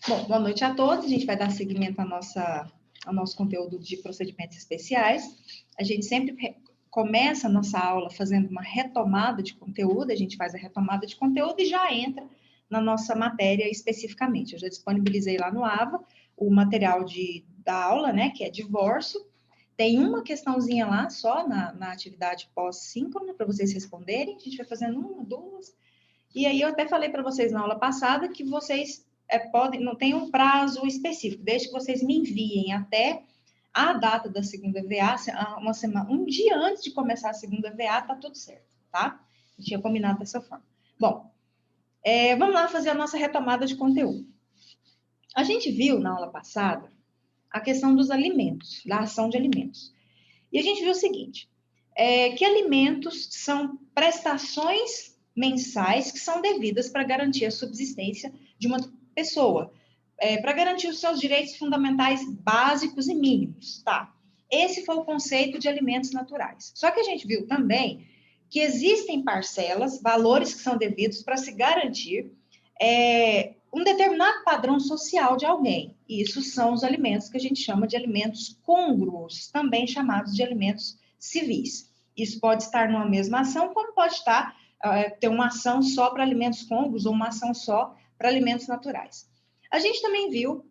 Bom, boa noite a todos. A gente vai dar seguimento ao nosso conteúdo de procedimentos especiais. A gente sempre começa a nossa aula fazendo uma retomada de conteúdo, a gente faz a retomada de conteúdo e já entra na nossa matéria especificamente. Eu já disponibilizei lá no AVA o material da aula, né, que é divórcio. Tem uma questãozinha lá só na atividade pós-síncrona para vocês responderem. A gente vai fazendo uma, duas. E aí eu até falei para vocês na aula passada que vocês não tem um prazo específico, desde que vocês me enviem até a data da segunda VA, um dia antes de começar a segunda VA, tá tudo certo, tá? A gente tinha combinado dessa forma. Bom, vamos lá fazer a nossa retomada de conteúdo. A gente viu na aula passada a questão dos alimentos, da ação de alimentos. E a gente viu o seguinte, que alimentos são prestações mensais que são devidas para garantir a subsistência de uma pessoa, para garantir os seus direitos fundamentais básicos e mínimos, tá? Esse foi o conceito de alimentos naturais. Só que a gente viu também que existem parcelas, valores que são devidos para se garantir um determinado padrão social de alguém. E isso são os alimentos que a gente chama de alimentos côngruos, também chamados de alimentos civis. Isso pode estar numa mesma ação, como pode ter uma ação só para alimentos côngruos ou uma ação só para alimentos naturais. A gente também viu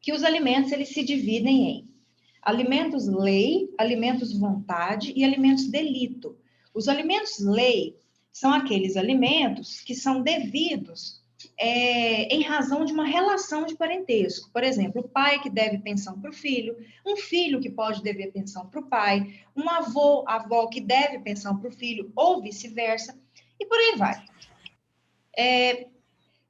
que os alimentos eles se dividem em alimentos lei, alimentos vontade e alimentos delito. Os alimentos lei são aqueles alimentos que são devidos em razão de uma relação de parentesco. Por exemplo, o pai que deve pensão para o filho, um filho que pode dever pensão para o pai, um avó que deve pensão para o filho, ou vice-versa, e por aí vai.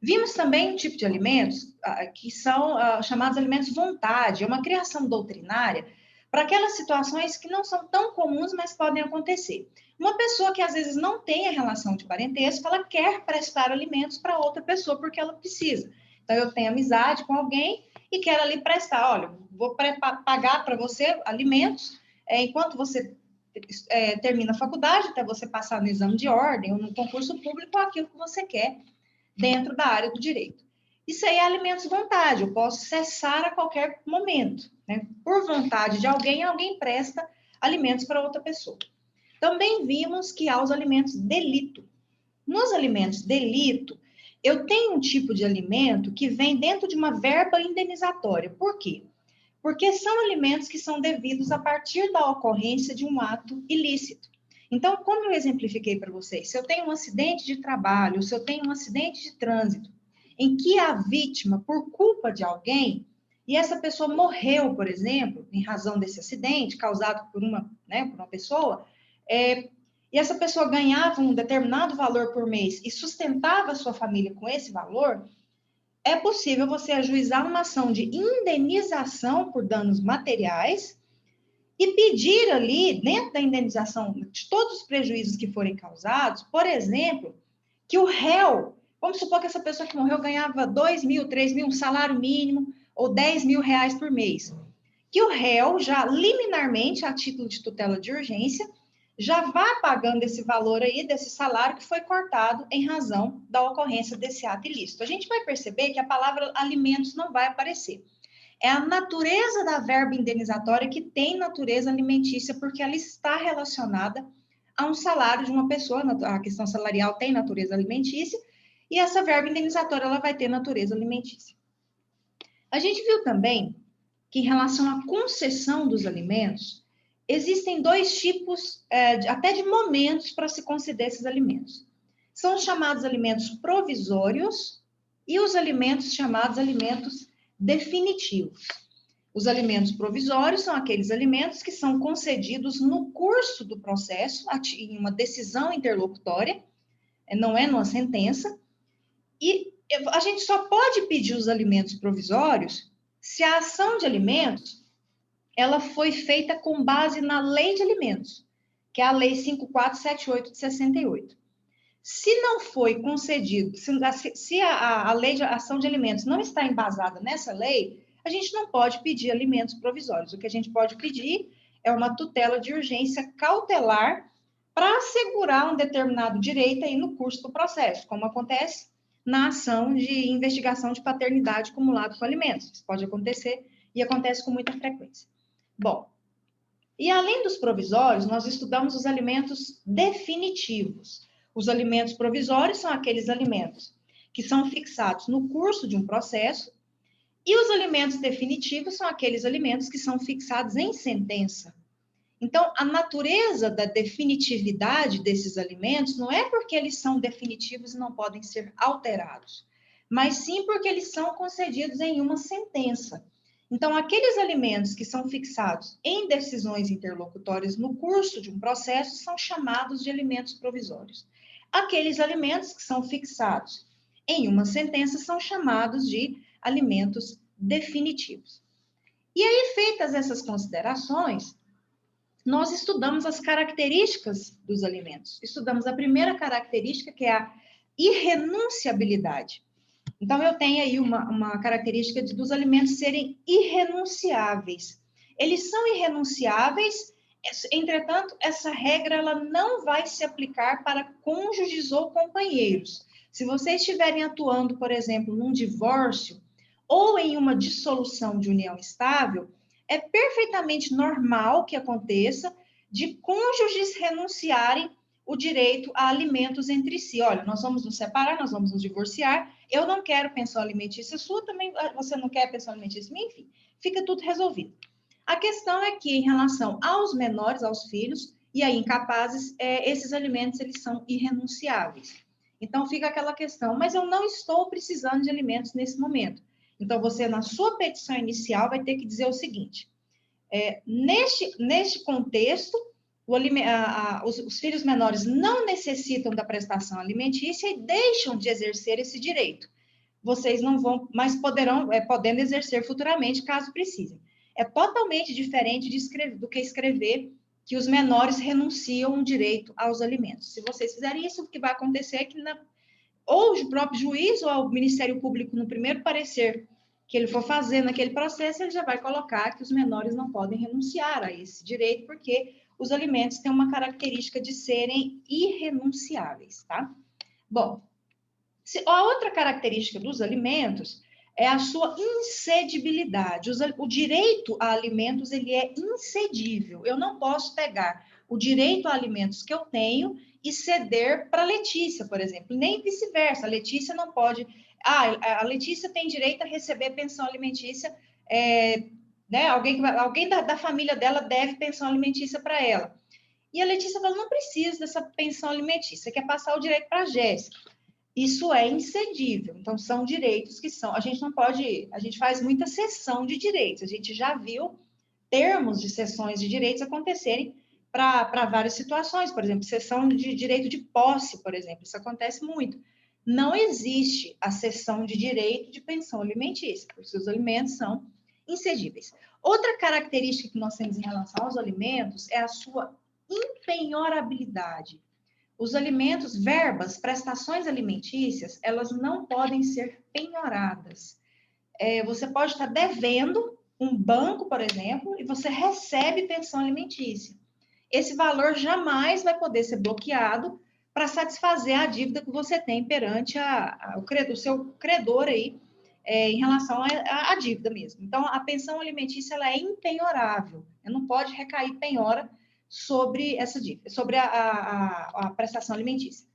Vimos também um tipo de alimentos que são chamados alimentos vontade, é uma criação doutrinária para aquelas situações que não são tão comuns, mas podem acontecer. Uma pessoa que às vezes não tem a relação de parentesco, ela quer prestar alimentos para outra pessoa porque ela precisa. Então, eu tenho amizade com alguém e quero ali prestar, olha, vou pagar para você alimentos enquanto você termina a faculdade, até você passar no exame de ordem ou no concurso público, aquilo que você quer dentro da área do direito. Isso aí é alimentos vontade, eu posso cessar a qualquer momento, né? Por vontade de alguém, alguém presta alimentos para outra pessoa. Também vimos que há os alimentos delito. Nos alimentos delito, eu tenho um tipo de alimento que vem dentro de uma verba indenizatória. Por quê? Porque são alimentos que são devidos a partir da ocorrência de um ato ilícito. Então, como eu exemplifiquei para vocês, se eu tenho um acidente de trabalho, se eu tenho um acidente de trânsito, em que a vítima, por culpa de alguém, e essa pessoa morreu, por exemplo, em razão desse acidente causado por uma pessoa, e essa pessoa ganhava um determinado valor por mês e sustentava a sua família com esse valor, é possível você ajuizar uma ação de indenização por danos materiais e pedir ali, dentro da indenização de todos os prejuízos que forem causados, por exemplo, que o réu, vamos supor que essa pessoa que morreu ganhava 2 mil, 3 mil, um salário mínimo, ou 10 mil reais por mês, que o réu já liminarmente, a título de tutela de urgência, já vá pagando esse valor aí, desse salário que foi cortado em razão da ocorrência desse ato ilícito. A gente vai perceber que a palavra alimentos não vai aparecer. É a natureza da verba indenizatória que tem natureza alimentícia, porque ela está relacionada a um salário de uma pessoa, a questão salarial tem natureza alimentícia, e essa verba indenizatória ela vai ter natureza alimentícia. A gente viu também que em relação à concessão dos alimentos, existem dois tipos, até de momentos para se conceder esses alimentos. São os chamados alimentos provisórios e os alimentos chamados alimentos definitivos. Os alimentos provisórios são aqueles alimentos que são concedidos no curso do processo, em uma decisão interlocutória, não é numa sentença, e a gente só pode pedir os alimentos provisórios se a ação de alimentos ela foi feita com base na Lei de Alimentos, que é a Lei 5478 de 68. Se não foi concedido, se a lei de ação de alimentos não está embasada nessa lei, a gente não pode pedir alimentos provisórios. O que a gente pode pedir é uma tutela de urgência cautelar para assegurar um determinado direito aí no curso do processo, como acontece na ação de investigação de paternidade acumulada com alimentos. Isso pode acontecer e acontece com muita frequência. Bom, e além dos provisórios, nós estudamos os alimentos definitivos. Os alimentos provisórios são aqueles alimentos que são fixados no curso de um processo, e os alimentos definitivos são aqueles alimentos que são fixados em sentença. Então, a natureza da definitividade desses alimentos não é porque eles são definitivos e não podem ser alterados, mas sim porque eles são concedidos em uma sentença. Então, aqueles alimentos que são fixados em decisões interlocutórias no curso de um processo são chamados de alimentos provisórios. Aqueles alimentos que são fixados em uma sentença são chamados de alimentos definitivos. E aí, feitas essas considerações, nós estudamos as características dos alimentos. Estudamos a primeira característica, que é a irrenunciabilidade. Então, eu tenho aí uma característica dos alimentos serem irrenunciáveis. Eles são irrenunciáveis, entretanto, essa regra ela não vai se aplicar para cônjuges ou companheiros. Se vocês estiverem atuando, por exemplo, num divórcio ou em uma dissolução de união estável, é perfeitamente normal que aconteça de cônjuges renunciarem o direito a alimentos entre si. Olha, nós vamos nos separar, nós vamos nos divorciar, eu não quero pensão alimentícia sua, também você não quer pensão alimentícia minha, enfim, fica tudo resolvido. A questão é que, em relação aos menores, aos filhos, e aí incapazes, esses alimentos, eles são irrenunciáveis. Então, fica aquela questão, mas eu não estou precisando de alimentos nesse momento. Então, você, na sua petição inicial, vai ter que dizer o seguinte, neste contexto, os filhos menores não necessitam da prestação alimentícia e deixam de exercer esse direito. Vocês não vão, mas podendo exercer futuramente, caso precisem. É totalmente diferente do que escrever que os menores renunciam o direito aos alimentos. Se vocês fizerem isso, o que vai acontecer é que ou o próprio juiz ou o Ministério Público, no primeiro parecer que ele for fazer naquele processo, ele já vai colocar que os menores não podem renunciar a esse direito, porque os alimentos têm uma característica de serem irrenunciáveis, tá? Bom, a outra característica dos alimentos é a sua incedibilidade. O direito a alimentos, ele é incedível. Eu não posso pegar o direito a alimentos que eu tenho e ceder para a Letícia, por exemplo, nem vice-versa. A Letícia não pode... a Letícia tem direito a receber pensão alimentícia, né? Alguém da família dela deve pensão alimentícia para ela. E a Letícia fala, não preciso dessa pensão alimentícia, quer passar o direito para a Jéssica. Isso é incedível. Então, são direitos que são... A gente não pode... A gente faz muita cessão de direitos. A gente já viu termos de cessões de direitos acontecerem para várias situações. Por exemplo, cessão de direito de posse, por exemplo. Isso acontece muito. Não existe a cessão de direito de pensão alimentícia, porque os alimentos são incedíveis. Outra característica que nós temos em relação aos alimentos é a sua impenhorabilidade. Os alimentos, verbas, prestações alimentícias, elas não podem ser penhoradas. Você pode estar devendo um banco, por exemplo, e você recebe pensão alimentícia. Esse valor jamais vai poder ser bloqueado para satisfazer a dívida que você tem perante o seu credor aí, em relação à dívida mesmo. Então, a pensão alimentícia ela é impenhorável. Não pode recair penhora sobre essa dívida, sobre a prestação alimentícia.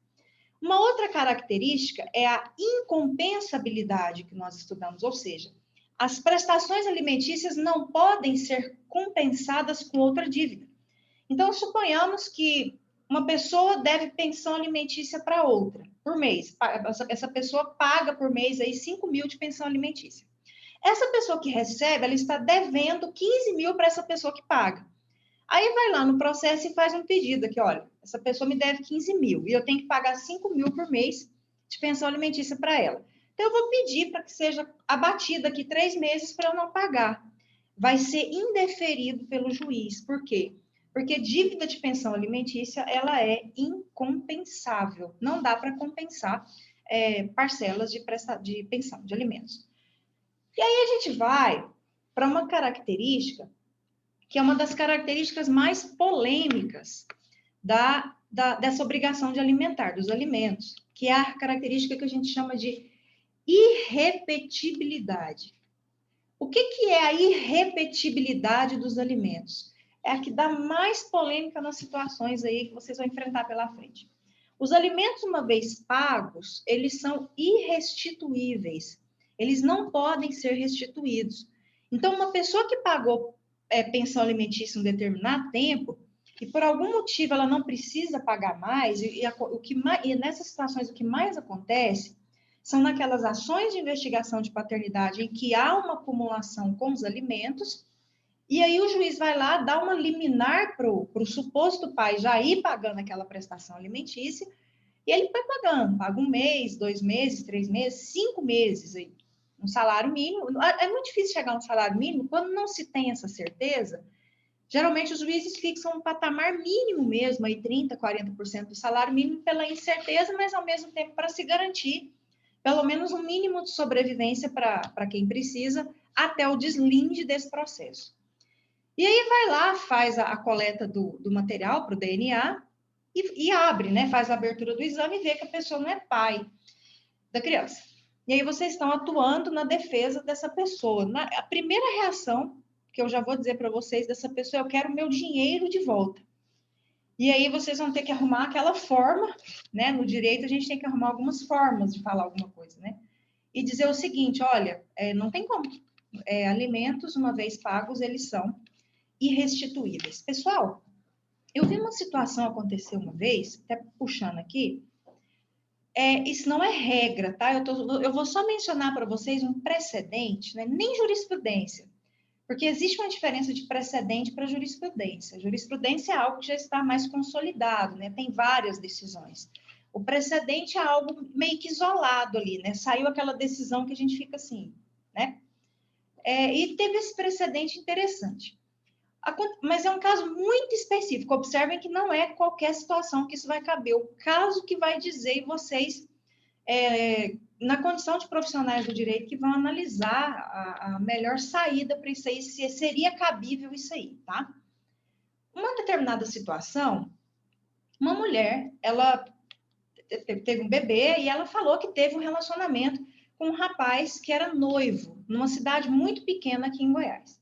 Uma outra característica é a incompensabilidade que nós estudamos, ou seja, as prestações alimentícias não podem ser compensadas com outra dívida. Então, suponhamos que uma pessoa deve pensão alimentícia para outra, por mês. Essa pessoa paga por mês aí 5 mil de pensão alimentícia. Essa pessoa que recebe, ela está devendo 15 mil para essa pessoa que paga. Aí vai lá no processo e faz um pedido aqui, olha, essa pessoa me deve 15 mil e eu tenho que pagar 5 mil por mês de pensão alimentícia para ela. Então, eu vou pedir para que seja abatida aqui 3 meses para eu não pagar. Vai ser indeferido pelo juiz. Por quê? Porque dívida de pensão alimentícia, ela é incompensável. Não dá para compensar parcelas de pensão de alimentos. E aí a gente vai para uma característica que é uma das características mais polêmicas dessa obrigação de alimentar, dos alimentos, que é a característica que a gente chama de irrepetibilidade. O que é a irrepetibilidade dos alimentos? É a que dá mais polêmica nas situações aí que vocês vão enfrentar pela frente. Os alimentos, uma vez pagos, eles são irrestituíveis. Eles não podem ser restituídos. Então, uma pessoa que pagou pensão alimentícia um determinado tempo, e por algum motivo ela não precisa pagar mais, e nessas situações o que mais acontece são naquelas ações de investigação de paternidade em que há uma acumulação com os alimentos, e aí o juiz vai lá, dá uma liminar para o suposto pai já ir pagando aquela prestação alimentícia, e ele vai pagando, paga 1 mês, 2 meses, 3 meses, 5 meses aí, um salário mínimo. É muito difícil chegar a um salário mínimo quando não se tem essa certeza. Geralmente os juízes fixam um patamar mínimo mesmo, aí 30%, 40% do salário mínimo pela incerteza, mas ao mesmo tempo para se garantir pelo menos um mínimo de sobrevivência para quem precisa até o deslinde desse processo. E aí vai lá, faz a coleta do material para o DNA e abre, né? Faz a abertura do exame e vê que a pessoa não é pai da criança. E aí vocês estão atuando na defesa dessa pessoa. A primeira reação que eu já vou dizer para vocês dessa pessoa, eu quero meu dinheiro de volta. E aí vocês vão ter que arrumar aquela forma, né? No direito a gente tem que arrumar algumas formas de falar alguma coisa, né? E dizer o seguinte, olha, não tem como. Alimentos, uma vez pagos, eles são irrestituíveis. Pessoal, eu vi uma situação acontecer uma vez, até puxando aqui, isso não é regra, tá? Eu vou só mencionar para vocês um precedente, né? Nem jurisprudência, porque existe uma diferença de precedente para jurisprudência. Jurisprudência é algo que já está mais consolidado, né? Tem várias decisões. O precedente é algo meio que isolado ali, né? Saiu aquela decisão que a gente fica assim, né? E teve esse precedente interessante. Mas é um caso muito específico. Observem que não é qualquer situação que isso vai caber. O caso que vai dizer, e vocês, na condição de profissionais do direito, que vão analisar a melhor saída para isso aí, se seria cabível isso aí, tá? Uma determinada situação, uma mulher, ela teve um bebê e ela falou que teve um relacionamento com um rapaz que era noivo, numa cidade muito pequena aqui em Goiás.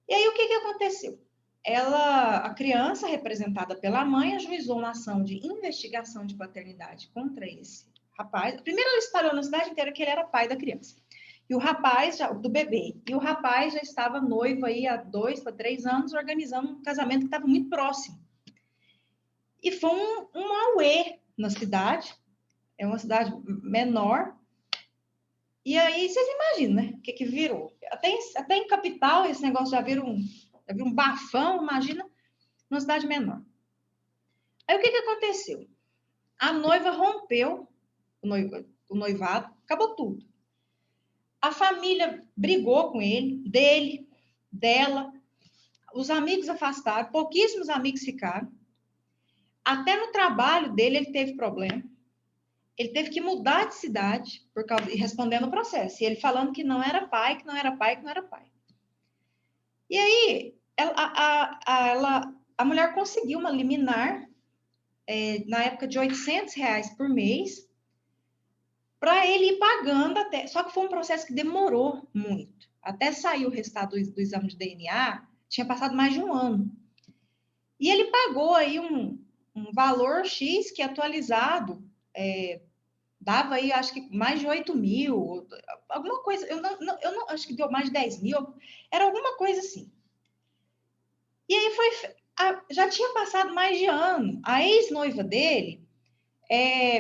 E aí, o que aconteceu? A criança, representada pela mãe, ajuizou uma ação de investigação de paternidade contra esse rapaz. Primeiro, ela espalhou na cidade inteira que ele era pai da criança. E o rapaz, do bebê, e o rapaz já estava noivo aí há 2 para 3 anos, organizando um casamento que estava muito próximo. E foi um auê na cidade, é uma cidade menor. E aí, vocês imaginam, né? O que virou? Até em capital, esse negócio já vira um bafão, imagina, numa cidade menor. Aí, o que aconteceu? A noiva rompeu o noivado, acabou tudo. A família brigou com ele, dela, os amigos afastaram, pouquíssimos amigos ficaram. Até no trabalho dele, ele teve problema. Ele teve que mudar de cidade e respondendo o processo. E ele falando que não era pai, que não era pai, que não era pai. E aí, a mulher conseguiu uma liminar, na época de R$800 por mês, para ele ir pagando até. Só que foi um processo que demorou muito. Até sair o resultado do exame de DNA, tinha passado mais de 1 ano. E ele pagou aí um valor X que atualizado dava aí, acho que mais de 8 mil, alguma coisa, eu não acho que deu mais de 10 mil, era alguma coisa assim. E aí já tinha passado mais de ano, a ex-noiva dele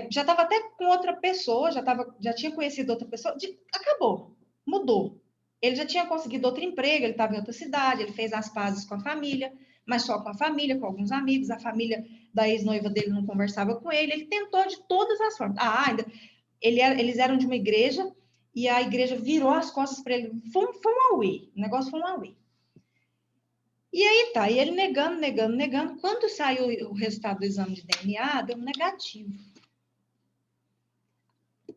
já estava até com outra pessoa, já tinha conhecido outra pessoa, acabou, mudou. Ele já tinha conseguido outro emprego, ele estava em outra cidade, ele fez as pazes com a família, mas só com a família, com alguns amigos, a família da ex-noiva dele não conversava com ele tentou de todas as formas. Eles eram de uma igreja e a igreja virou as costas para ele. Foi um auê. O negócio foi um auê. E aí tá, e ele negando. Quando saiu o resultado do exame de DNA, deu negativo.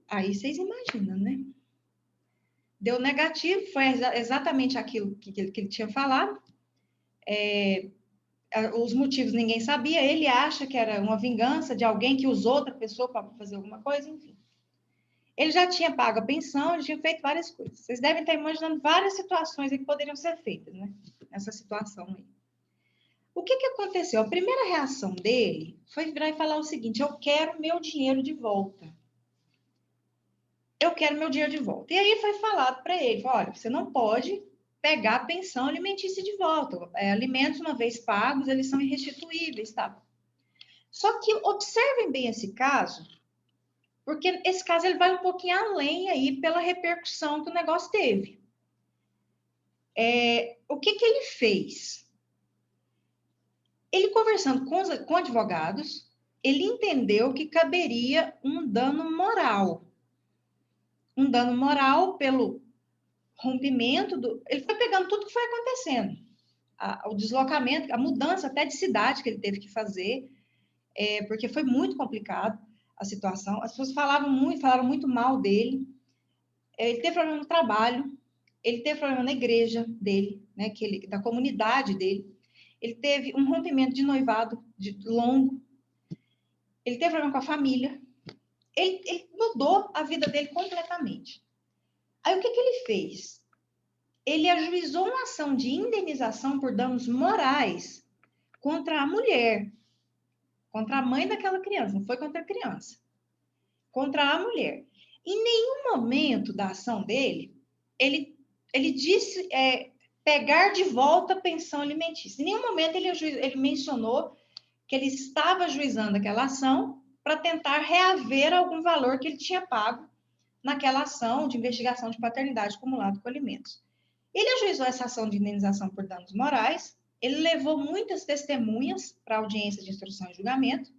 Aí vocês imaginam, né? Deu negativo, foi exatamente aquilo que ele tinha falado. Os motivos ninguém sabia. Ele acha que era uma vingança de alguém que usou outra pessoa para fazer alguma coisa, enfim. Ele já tinha pago a pensão, ele tinha feito várias coisas. Vocês devem estar imaginando várias situações que poderiam ser feitas, né? Nessa situação aí. O que aconteceu? A primeira reação dele foi virar e falar o seguinte: eu quero meu dinheiro de volta. Eu quero meu dinheiro de volta. E aí foi falado para ele: olha, você não pode pegar a pensão alimentícia de volta. Alimentos, uma vez pagos, eles são irrestituíveis, tá? Só que observem bem esse caso, porque esse caso ele vai um pouquinho além aí pela repercussão que o negócio teve. O que ele fez? Ele conversando com advogados, ele entendeu que caberia um dano moral. Um dano moral pelo rompimento do... Ele foi pegando tudo que foi acontecendo. O deslocamento, a mudança até de cidade que ele teve que fazer, porque foi muito complicado a situação. As pessoas falaram muito mal dele. Ele teve problema no trabalho, ele teve problema na igreja dele, né, da comunidade dele. Ele teve um rompimento de noivado longo. Ele teve problema com a família. Ele mudou a vida dele completamente. Aí o que ele fez? Ele ajuizou uma ação de indenização por danos morais contra a mulher, contra a mãe daquela criança, não foi contra a criança, contra a mulher. Em nenhum momento da ação dele, ele disse pegar de volta a pensão alimentícia. Em nenhum momento ele mencionou que ele estava ajuizando aquela ação para tentar reaver algum valor que ele tinha pago naquela ação de investigação de paternidade acumulado com alimentos. Ele ajuizou essa ação de indenização por danos morais, ele levou muitas testemunhas para a audiência de instrução e julgamento.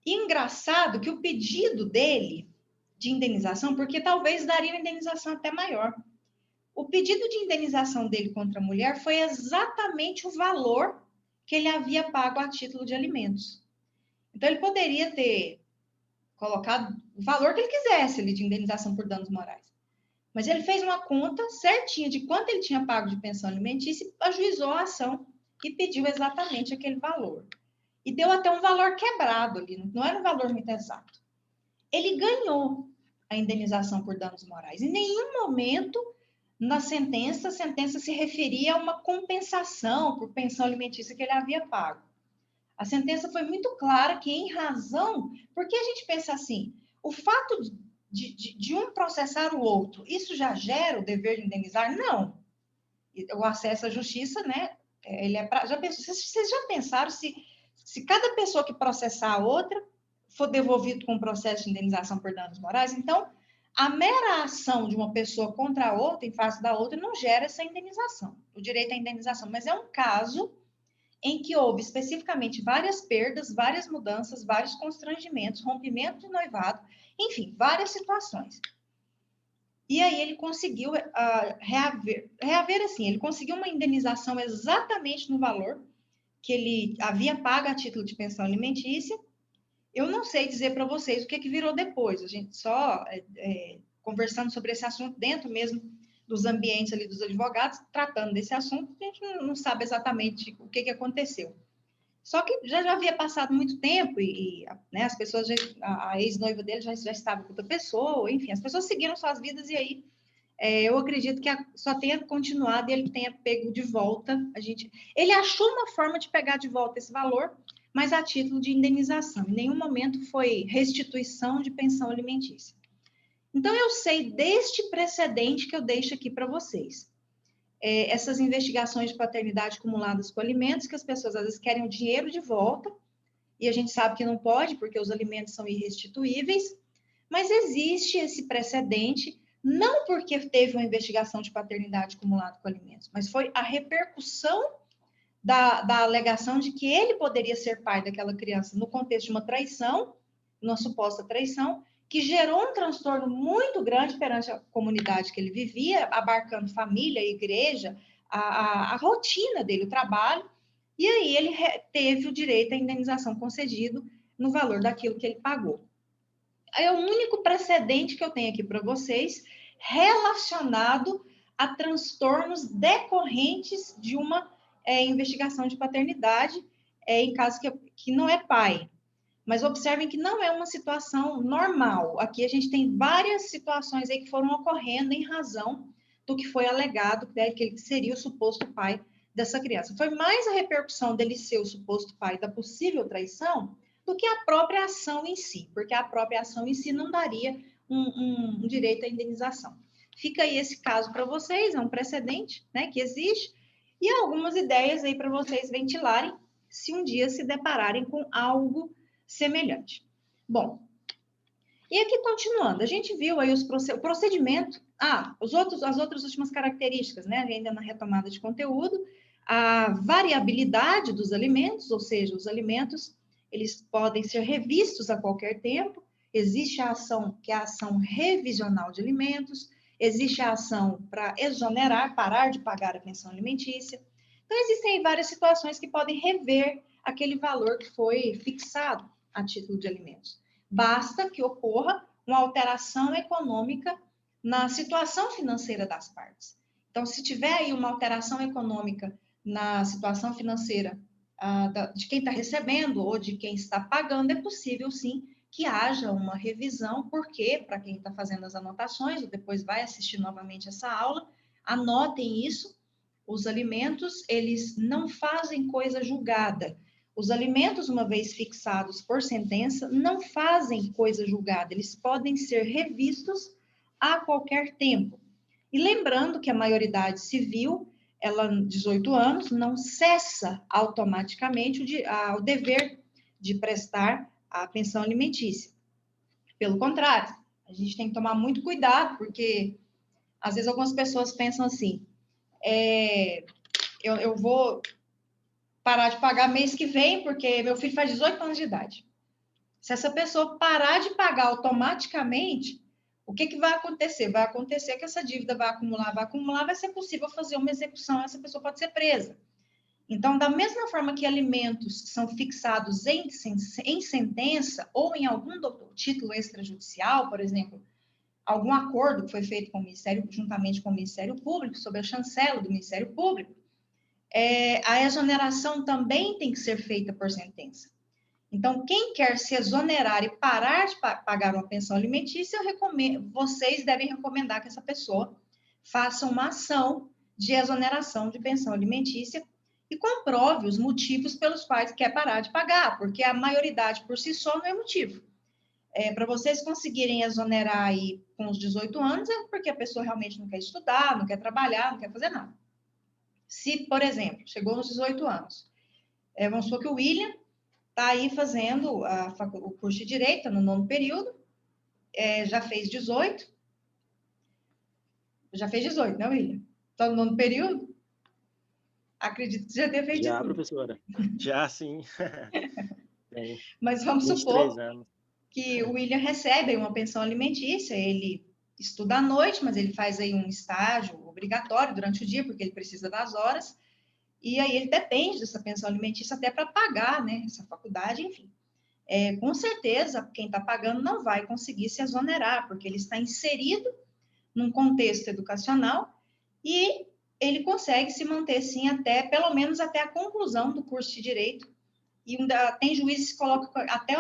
E engraçado que o pedido dele de indenização, porque talvez daria uma indenização até maior, o pedido de indenização dele contra a mulher foi exatamente o valor que ele havia pago a título de alimentos. Então, ele poderia ter colocado o valor que ele quisesse ali de indenização por danos morais. Mas ele fez uma conta certinha de quanto ele tinha pago de pensão alimentícia, ajuizou a ação e pediu exatamente aquele valor. E deu até um valor quebrado ali, não era um valor muito exato. Ele ganhou a indenização por danos morais. Em nenhum momento na sentença, a sentença se referia a uma compensação por pensão alimentícia que ele havia pago. A sentença foi muito clara que, em razão, porque a gente pensa assim, o fato de um processar o outro, isso já gera o dever de indenizar? Não. O acesso à justiça, né? Vocês já pensaram se cada pessoa que processar a outra for devolvido com um processo de indenização por danos morais? Então, a mera ação de uma pessoa contra a outra, em face da outra, não gera essa indenização, o direito à indenização, mas é um caso em que houve especificamente várias perdas, várias mudanças, vários constrangimentos, rompimento de noivado, enfim, várias situações. E aí ele conseguiu reaver assim, ele conseguiu uma indenização exatamente no valor que ele havia pago a título de pensão alimentícia. Eu não sei dizer para vocês o que virou depois, a gente só conversando sobre esse assunto dentro mesmo dos ambientes ali dos advogados, tratando desse assunto, a gente não sabe exatamente o que aconteceu. Só que já havia passado muito tempo e né, as pessoas, a ex-noiva dele já estava com outra pessoa, enfim, as pessoas seguiram suas vidas e aí eu acredito que só tenha continuado e ele tenha pego de volta. Ele achou uma forma de pegar de volta esse valor, mas a título de indenização. Em nenhum momento foi restituição de pensão alimentícia. Então, eu sei deste precedente que eu deixo aqui para vocês. Essas investigações de paternidade acumuladas com alimentos, que as pessoas às vezes querem o dinheiro de volta, e a gente sabe que não pode, porque os alimentos são irrestituíveis, mas existe esse precedente, não porque teve uma investigação de paternidade acumulada com alimentos, mas foi a repercussão da alegação de que ele poderia ser pai daquela criança no contexto de uma traição, uma suposta traição, que gerou um transtorno muito grande perante a comunidade que ele vivia, abarcando família, igreja, a rotina dele, o trabalho, e aí ele teve o direito à indenização concedido no valor daquilo que ele pagou. É o único precedente que eu tenho aqui para vocês relacionado a transtornos decorrentes de uma investigação de paternidade em caso que não é pai. Mas observem que não é uma situação normal. Aqui a gente tem várias situações aí que foram ocorrendo em razão do que foi alegado, né, que ele seria o suposto pai dessa criança. Foi mais a repercussão dele ser o suposto pai da possível traição do que a própria ação em si, porque a própria ação em si não daria um direito à indenização. Fica aí esse caso para vocês, é um precedente, né, que existe, e algumas ideias aí para vocês ventilarem se um dia se depararem com algo semelhante. Bom, e aqui continuando, a gente viu aí o procedimento, as outras últimas características, né, ainda na retomada de conteúdo, a variabilidade dos alimentos, ou seja, os alimentos, eles podem ser revistos a qualquer tempo, existe a ação, que é a ação revisional de alimentos, existe a ação para exonerar, parar de pagar a pensão alimentícia. Então, existem várias situações que podem rever aquele valor que foi fixado a título de alimentos. Basta que ocorra uma alteração econômica na situação financeira das partes. Então, se tiver aí uma alteração econômica na situação financeira de quem está recebendo ou de quem está pagando, é possível, sim, que haja uma revisão, porque, para quem está fazendo as anotações, ou depois vai assistir novamente essa aula, anotem isso, os alimentos, eles não fazem coisa julgada. Os alimentos, uma vez fixados por sentença, não fazem coisa julgada, eles podem ser revistos a qualquer tempo. E lembrando que a maioridade civil, ela, 18 anos, não cessa automaticamente o dever de prestar a pensão alimentícia. Pelo contrário, a gente tem que tomar muito cuidado, porque às vezes algumas pessoas pensam assim, eu vou parar de pagar mês que vem, porque meu filho faz 18 anos de idade. Se essa pessoa parar de pagar automaticamente, o que vai acontecer? Vai acontecer que essa dívida vai acumular, vai ser possível fazer uma execução, essa pessoa pode ser presa. Então, da mesma forma que alimentos são fixados em sentença ou em algum título extrajudicial, por exemplo, algum acordo que foi feito com o Ministério, juntamente com o Ministério Público, sob a chancela do Ministério Público, a exoneração também tem que ser feita por sentença. Então, quem quer se exonerar e parar de pagar uma pensão alimentícia, vocês devem recomendar que essa pessoa faça uma ação de exoneração de pensão alimentícia e comprove os motivos pelos quais quer parar de pagar, porque a maioridade por si só não é motivo. Para vocês conseguirem exonerar aí com os 18 anos, é porque a pessoa realmente não quer estudar, não quer trabalhar, não quer fazer nada. Se, por exemplo, chegou nos 18 anos, vamos supor que o William está aí fazendo o curso de Direito no 9º período, já fez 18. Já fez 18, né, William? Está no 9º período? Acredito que já tenha feito 18. Já, professora. Já, sim. Mas vamos 23 supor anos. que o William recebe uma pensão alimentícia, ele estuda à noite, mas ele faz aí um estágio obrigatório durante o dia, porque ele precisa das horas, e aí ele depende dessa pensão alimentícia até para pagar, né, essa faculdade, enfim. Com certeza, quem está pagando não vai conseguir se exonerar, porque ele está inserido num contexto educacional e ele consegue se manter, sim, pelo menos até a conclusão do curso de Direito. E tem juízes que colocam até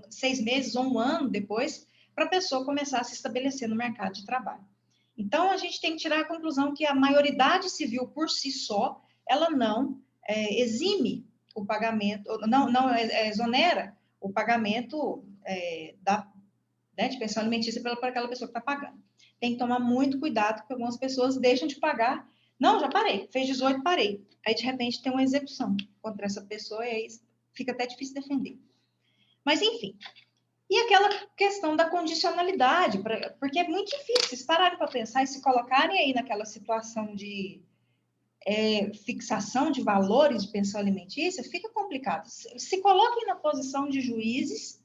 6 meses ou 1 ano depois para a pessoa começar a se estabelecer no mercado de trabalho. Então, a gente tem que tirar a conclusão que a maioridade civil, por si só, ela não exime o pagamento, não exonera o pagamento de pensão alimentícia para aquela pessoa que está pagando. Tem que tomar muito cuidado, porque algumas pessoas deixam de pagar. Não, já parei, fez 18, parei. Aí, de repente, tem uma execução contra essa pessoa e aí fica até difícil defender. Mas, enfim. E aquela questão da condicionalidade, porque é muito difícil. Vocês pararem para pensar e se colocarem aí naquela situação de fixação de valores de pensão alimentícia, fica complicado. Se coloquem na posição de juízes,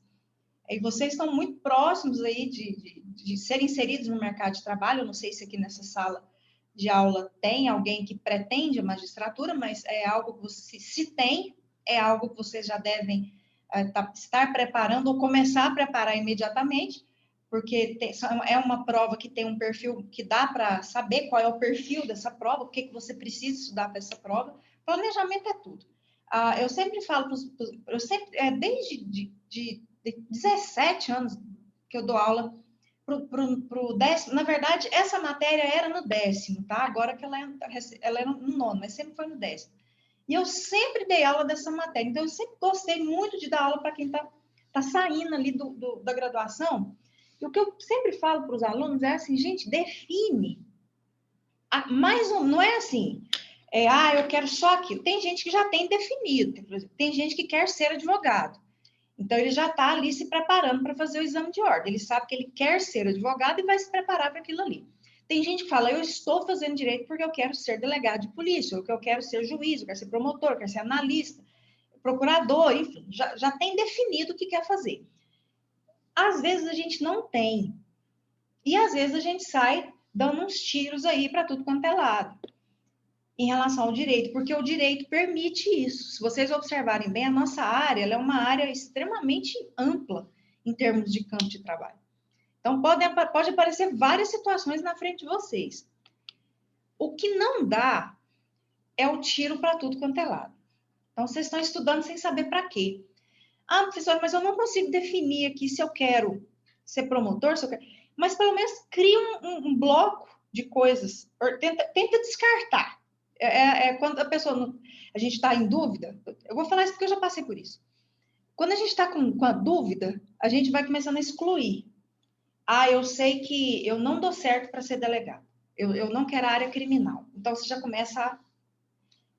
e vocês estão muito próximos aí de serem inseridos no mercado de trabalho. Eu não sei se aqui nessa sala de aula tem alguém que pretende a magistratura, mas é algo que se tem, é algo que vocês já devem estar preparando ou começar a preparar imediatamente, porque é uma prova que tem um perfil que dá para saber qual é o perfil dessa prova, o que você precisa estudar para essa prova. Planejamento é tudo. Eu sempre falo, desde 17 anos que eu dou aula pro 10º. Na verdade, essa matéria era no 10º, tá? Agora que ela é no 9º, mas sempre foi no 10º. E eu sempre dei aula dessa matéria. Então, eu sempre gostei muito de dar aula para quem tá saindo ali da graduação. E o que eu sempre falo para os alunos é assim, gente, define. Não é assim, eu quero só aquilo. Tem gente que já tem definido. Por exemplo, tem gente que quer ser advogado. Então, ele já está ali se preparando para fazer o exame de ordem. Ele sabe que ele quer ser advogado e vai se preparar para aquilo ali. Tem gente que fala, eu estou fazendo direito porque eu quero ser delegado de polícia, ou que eu quero ser juiz, eu quero ser promotor, eu quero ser analista, procurador, enfim, já tem definido o que quer fazer. Às vezes a gente não tem. E às vezes a gente sai dando uns tiros aí para tudo quanto é lado em relação ao direito, porque o direito permite isso. Se vocês observarem bem, a nossa área ela é uma área extremamente ampla em termos de campo de trabalho. Então, pode aparecer várias situações na frente de vocês. O que não dá é o tiro para tudo quanto é lado. Então, vocês estão estudando sem saber para quê. Professora, mas eu não consigo definir aqui se eu quero ser promotor, se eu quero... Mas, pelo menos, cria um bloco de coisas. Tenta descartar. Quando a gente está em dúvida, eu vou falar isso porque eu já passei por isso. Quando a gente está com a dúvida, a gente vai começando a excluir. Eu sei que eu não dou certo para ser delegado. Eu não quero a área criminal. Então, você já começa a...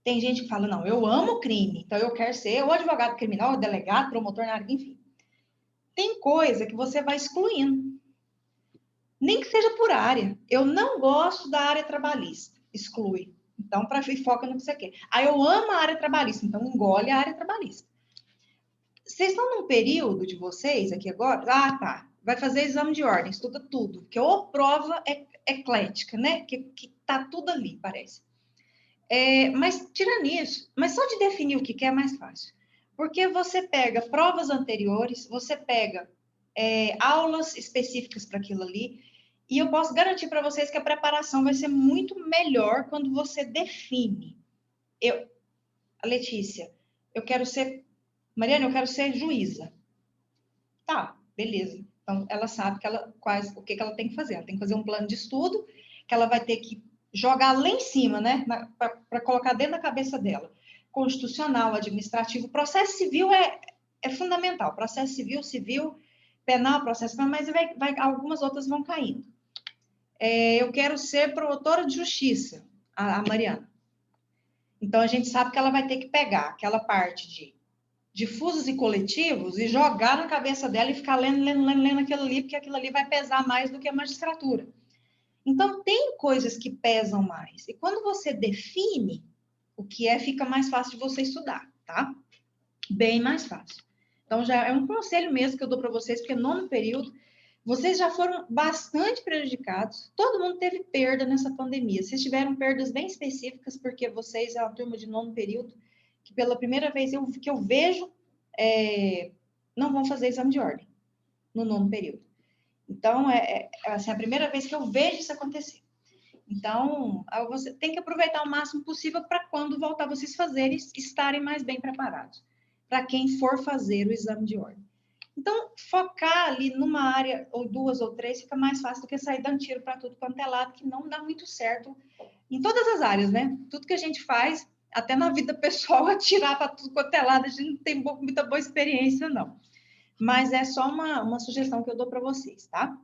Tem gente que fala, não, eu amo crime, então eu quero ser ou advogado criminal, ou delegado, promotor na área, enfim. Tem coisa que você vai excluindo. Nem que seja por área. Eu não gosto da área trabalhista. Exclui. Então, foca no que você quer. Eu amo a área trabalhista, então engole a área trabalhista. Vocês estão num período de vocês aqui agora? Tá. Vai fazer exame de ordem, estuda tudo. Que ou prova eclética, né? Que tá tudo ali, parece. Mas tirando isso, mas só de definir o que quer é mais fácil. Porque você pega provas anteriores, você pega aulas específicas para aquilo ali, e eu posso garantir para vocês que a preparação vai ser muito melhor quando você define. Letícia, Mariana, eu quero ser juíza. Tá, beleza. Então, ela sabe o que ela tem que fazer. Ela tem que fazer um plano de estudo, que ela vai ter que jogar lá em cima, né? Para colocar dentro da cabeça dela. Constitucional, administrativo, processo civil é fundamental. Processo civil, penal, processo penal, mas algumas outras vão caindo. Eu quero ser promotora de justiça, a Mariana. Então, a gente sabe que ela vai ter que pegar aquela parte de difusos e coletivos e jogar na cabeça dela e ficar lendo aquilo ali, porque aquilo ali vai pesar mais do que a magistratura. Então, tem coisas que pesam mais. E quando você define o que fica mais fácil de você estudar, tá? Bem mais fácil. Então, já é um conselho mesmo que eu dou para vocês, porque no período, vocês já foram bastante prejudicados. Todo mundo teve perda nessa pandemia. Vocês tiveram perdas bem específicas, porque vocês é uma turma de 9º período, que pela primeira vez que eu vejo, não vão fazer exame de ordem no 9º período. Então, assim, a primeira vez que eu vejo isso acontecer. Então, você tem que aproveitar o máximo possível para quando voltar vocês fazerem, estarem mais bem preparados. Para quem for fazer o exame de ordem. Então, focar ali numa área, ou 2 ou 3, fica mais fácil do que sair dando tiro para tudo quanto é lado, que não dá muito certo em todas as áreas, né? Tudo que a gente faz, até na vida pessoal, atirar para tudo quanto é lado, a gente não tem muita boa experiência, não. Mas é só uma sugestão que eu dou para vocês, tá?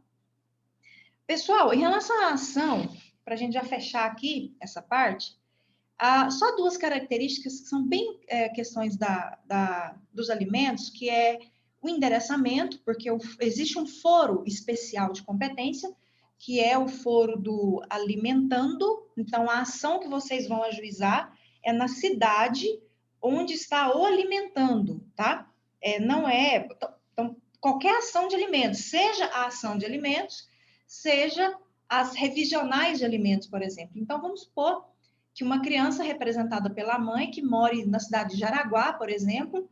Pessoal, em relação à ação, para a gente já fechar aqui essa parte, só 2 características que são bem questões dos alimentos, que é o endereçamento, porque existe um foro especial de competência, que é o foro do alimentando. Então, a ação que vocês vão ajuizar é na cidade onde está o alimentando, tá? Não é... Então, qualquer ação de alimentos, seja a ação de alimentos, seja as revisionais de alimentos, por exemplo. Então, vamos supor que uma criança representada pela mãe, que mora na cidade de Jaraguá, por exemplo,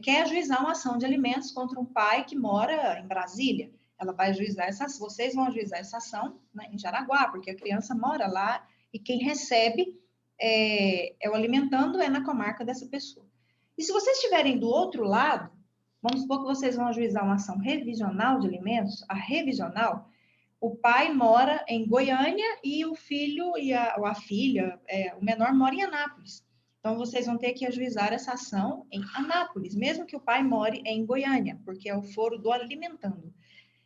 quer ajuizar uma ação de alimentos contra um pai que mora em Brasília. Ela vai ajuizar vocês vão ajuizar essa ação, né, em Jaraguá, porque a criança mora lá e quem recebe é o alimentando, é na comarca dessa pessoa. E se vocês estiverem do outro lado, vamos supor que vocês vão ajuizar uma ação revisional de alimentos, a revisional, o pai mora em Goiânia e o filho ou a filha, o menor, mora em Anápolis. Então, vocês vão ter que ajuizar essa ação em Anápolis, mesmo que o pai more em Goiânia, porque é o foro do alimentando,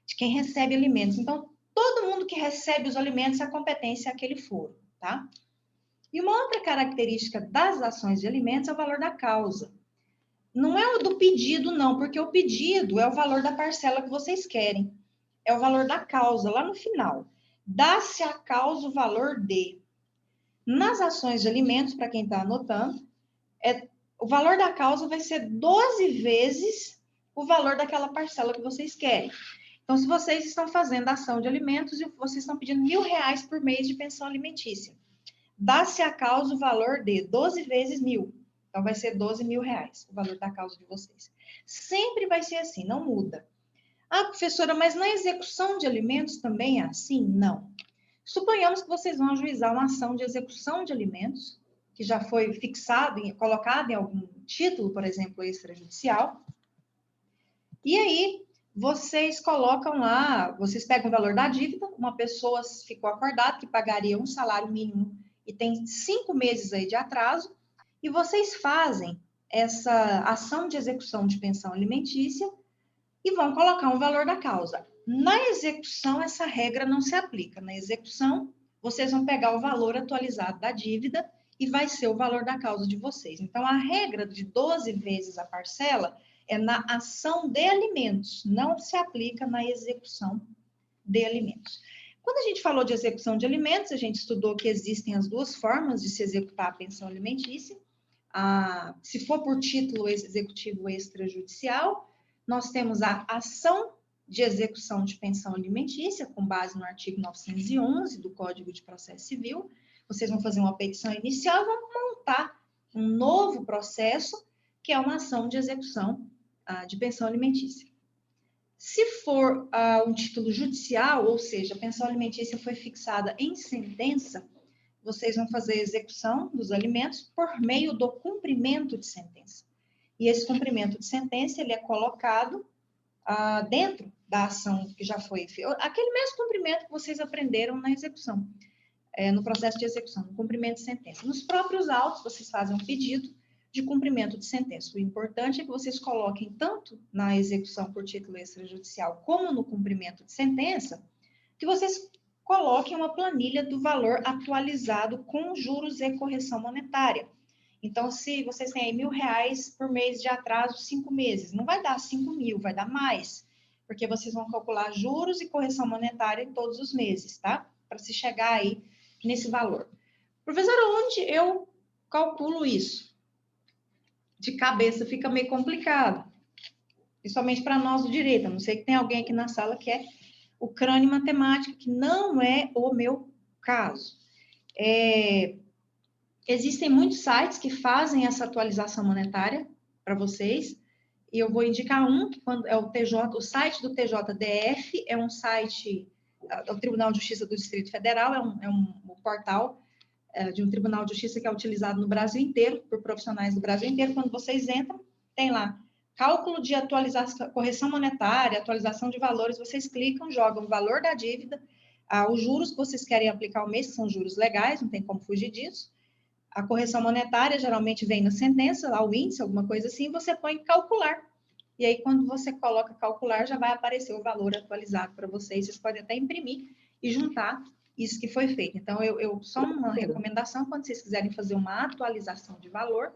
de quem recebe alimentos. Então, todo mundo que recebe os alimentos, a competência é aquele foro, tá? E uma outra característica das ações de alimentos é o valor da causa. Não é o do pedido, não, porque o pedido é o valor da parcela que vocês querem. É o valor da causa, lá no final. Dá-se à causa o valor de. Nas ações de alimentos, para quem está anotando, o valor da causa vai ser 12 vezes o valor daquela parcela que vocês querem. Então, se vocês estão fazendo ação de alimentos e vocês estão pedindo R$1.000 por mês de pensão alimentícia, dá-se à causa o valor de 12 vezes 1.000. Então, vai ser R$12.000 o valor da causa de vocês. Sempre vai ser assim, não muda. Ah, professora, mas na execução de alimentos também é assim? Não. Suponhamos que vocês vão ajuizar uma ação de execução de alimentos, que já foi fixado, colocado em algum título, por exemplo, extrajudicial. E aí, vocês colocam lá, vocês pegam o valor da dívida, uma pessoa ficou acordada que pagaria um salário mínimo e tem 5 meses aí de atraso, e vocês fazem essa ação de execução de pensão alimentícia e vão colocar um valor da causa. Na execução, essa regra não se aplica. Na execução, vocês vão pegar o valor atualizado da dívida e vai ser o valor da causa de vocês. Então, a regra de 12 vezes a parcela é na ação de alimentos, não se aplica na execução de alimentos. Quando a gente falou de execução de alimentos, a gente estudou que existem as duas formas de se executar a pensão alimentícia. Se for por título executivo extrajudicial, nós temos a ação de execução de pensão alimentícia, com base no artigo 911 do Código de Processo Civil. Vocês vão fazer uma petição inicial e vão montar um novo processo, que é uma ação de execução de pensão alimentícia. Se for um título judicial, ou seja, a pensão alimentícia foi fixada em sentença, vocês vão fazer a execução dos alimentos por meio do cumprimento de sentença. E esse cumprimento de sentença, ele é colocado dentro da ação que já foi feita. Aquele mesmo cumprimento que vocês aprenderam na execução, no processo de execução, no cumprimento de sentença. Nos próprios autos, vocês fazem um pedido de cumprimento de sentença. O importante é que vocês coloquem tanto na execução por título extrajudicial como no cumprimento de sentença, que vocês coloquem uma planilha do valor atualizado com juros e correção monetária. Então, se vocês têm aí R$1.000 por mês de atraso, 5 meses, não vai dar 5.000, vai dar mais, porque vocês vão calcular juros e correção monetária em todos os meses, tá? Para se chegar aí nesse valor. Professora, onde eu calculo isso? De cabeça fica meio complicado, principalmente para nós do direito. A não sei que tem alguém aqui na sala que é o crânio matemático, que não é o meu caso. Existem muitos sites que fazem essa atualização monetária para vocês, e eu vou indicar um, que é o site do TJDF, é um site do Tribunal de Justiça do Distrito Federal, é um portal de um Tribunal de Justiça que é utilizado no Brasil inteiro, por profissionais do Brasil inteiro. Quando vocês entram, tem lá cálculo de atualização, correção monetária, atualização de valores, vocês clicam, jogam o valor da dívida, os juros que vocês querem aplicar ao mês, que são juros legais, não tem como fugir disso. A correção monetária geralmente vem na sentença, lá o índice, alguma coisa assim, você põe calcular. E aí, quando você coloca calcular, já vai aparecer o valor atualizado para vocês. Vocês podem até imprimir e juntar isso que foi feito. Então, só uma recomendação, quando vocês quiserem fazer uma atualização de valor,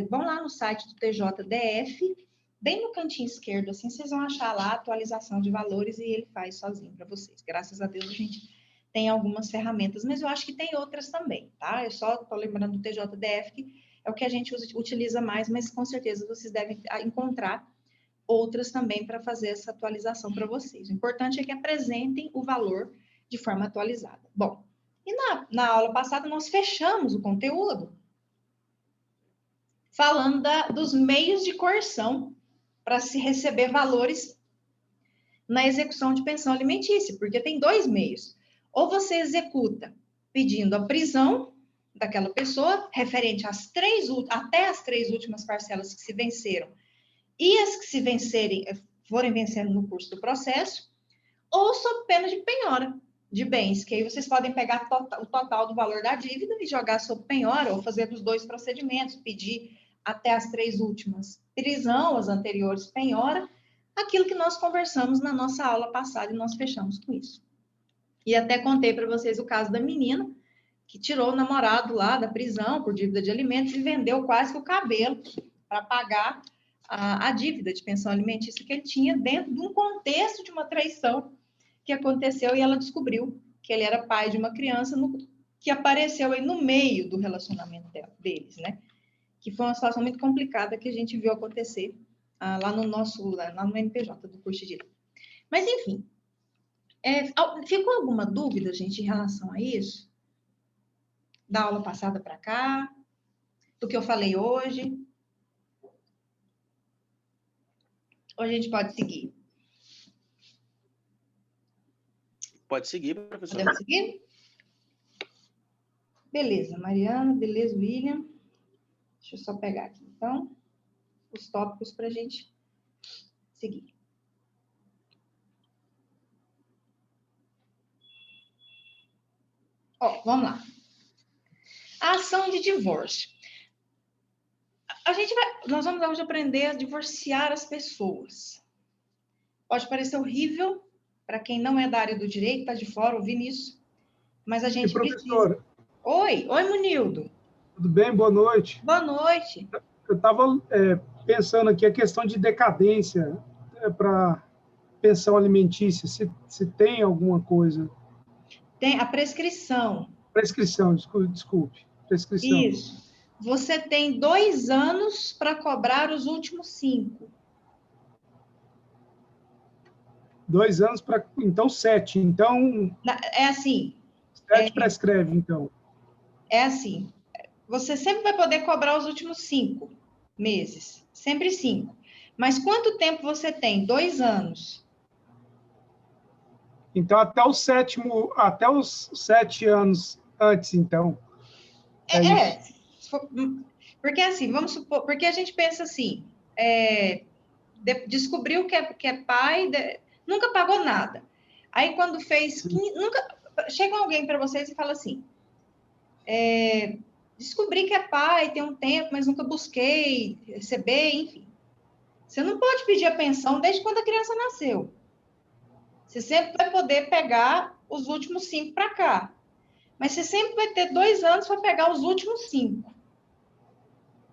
vão lá no site do TJDF, bem no cantinho esquerdo, assim, vocês vão achar lá a atualização de valores e ele faz sozinho para vocês. Graças a Deus, a gente tem algumas ferramentas, mas eu acho que tem outras também, tá? Eu só estou lembrando do TJDF, que é o que a gente utiliza mais, mas com certeza vocês devem encontrar outras também para fazer essa atualização para vocês. O importante é que apresentem o valor de forma atualizada. Bom, e na aula passada nós fechamos o conteúdo falando dos meios de coerção para se receber valores na execução de pensão alimentícia, porque tem 2 meios. Ou você executa pedindo a prisão, daquela pessoa, referente até as 3 últimas parcelas que se venceram, e as que se vencerem, forem vencendo no curso do processo, ou sob pena de penhora de bens, que aí vocês podem pegar o total do valor da dívida e jogar sob penhora, ou fazer dos 2 procedimentos, pedir até as 3 últimas prisão, as anteriores penhora, aquilo que nós conversamos na nossa aula passada e nós fechamos com isso. E até contei para vocês o caso da menina que tirou o namorado lá da prisão por dívida de alimentos e vendeu quase que o cabelo para pagar a dívida de pensão alimentícia que ele tinha dentro de um contexto de uma traição que aconteceu, e ela descobriu que ele era pai de uma criança que apareceu aí no meio do relacionamento deles, né? Que foi uma situação muito complicada que a gente viu acontecer lá no MPJ do curso de Direito. Mas, enfim, ficou alguma dúvida, gente, em relação a isso? Da aula passada para cá? Do que eu falei hoje? Ou a gente pode seguir? Pode seguir, professor. Podemos seguir? Beleza, Mariana, beleza, William. Deixa eu só pegar aqui, então, os tópicos para a gente seguir. Vamos lá. A ação de divórcio. Nós vamos hoje aprender a divorciar as pessoas. Pode parecer horrível para quem não é da área do direito, está de fora ouvindo isso, mas a gente professora, precisa. Oi, Munildo. Tudo bem? Boa noite. Boa noite. Eu estava pensando aqui a questão de decadência para pensão alimentícia, se tem alguma coisa. Tem a prescrição. Prescrição, desculpe. Prescrição. Isso. Você tem 2 anos para cobrar os últimos 5. 2 anos para... Então, 7. Então... É assim. 7 prescreve, então. É assim. Você sempre vai poder cobrar os últimos 5 meses. Sempre 5. Mas quanto tempo você tem? 2 anos. Então, até os 7 anos antes, então. Porque assim, vamos supor, porque a gente pensa assim, descobriu que é pai, nunca pagou nada. Aí quando fez, chega alguém para vocês e fala assim, descobri que é pai, tem um tempo, mas nunca busquei receber, enfim. Você não pode pedir a pensão desde quando a criança nasceu. Você sempre vai poder pegar os últimos 5 para cá. Mas você sempre vai ter 2 anos para pegar os últimos 5.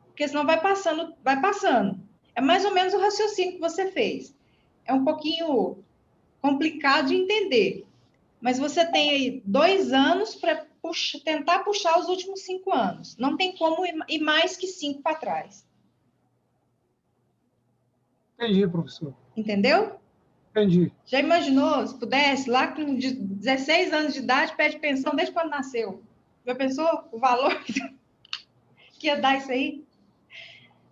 Porque senão vai passando. É mais ou menos o raciocínio que você fez. É um pouquinho complicado de entender. Mas você tem aí 2 anos para tentar puxar os últimos 5 anos. Não tem como ir mais que 5 para trás. Entendi, professor. Entendeu? Entendi. Já imaginou, se pudesse, lá com 16 anos de idade, pede pensão desde quando nasceu? Já pensou o valor que ia dar isso aí?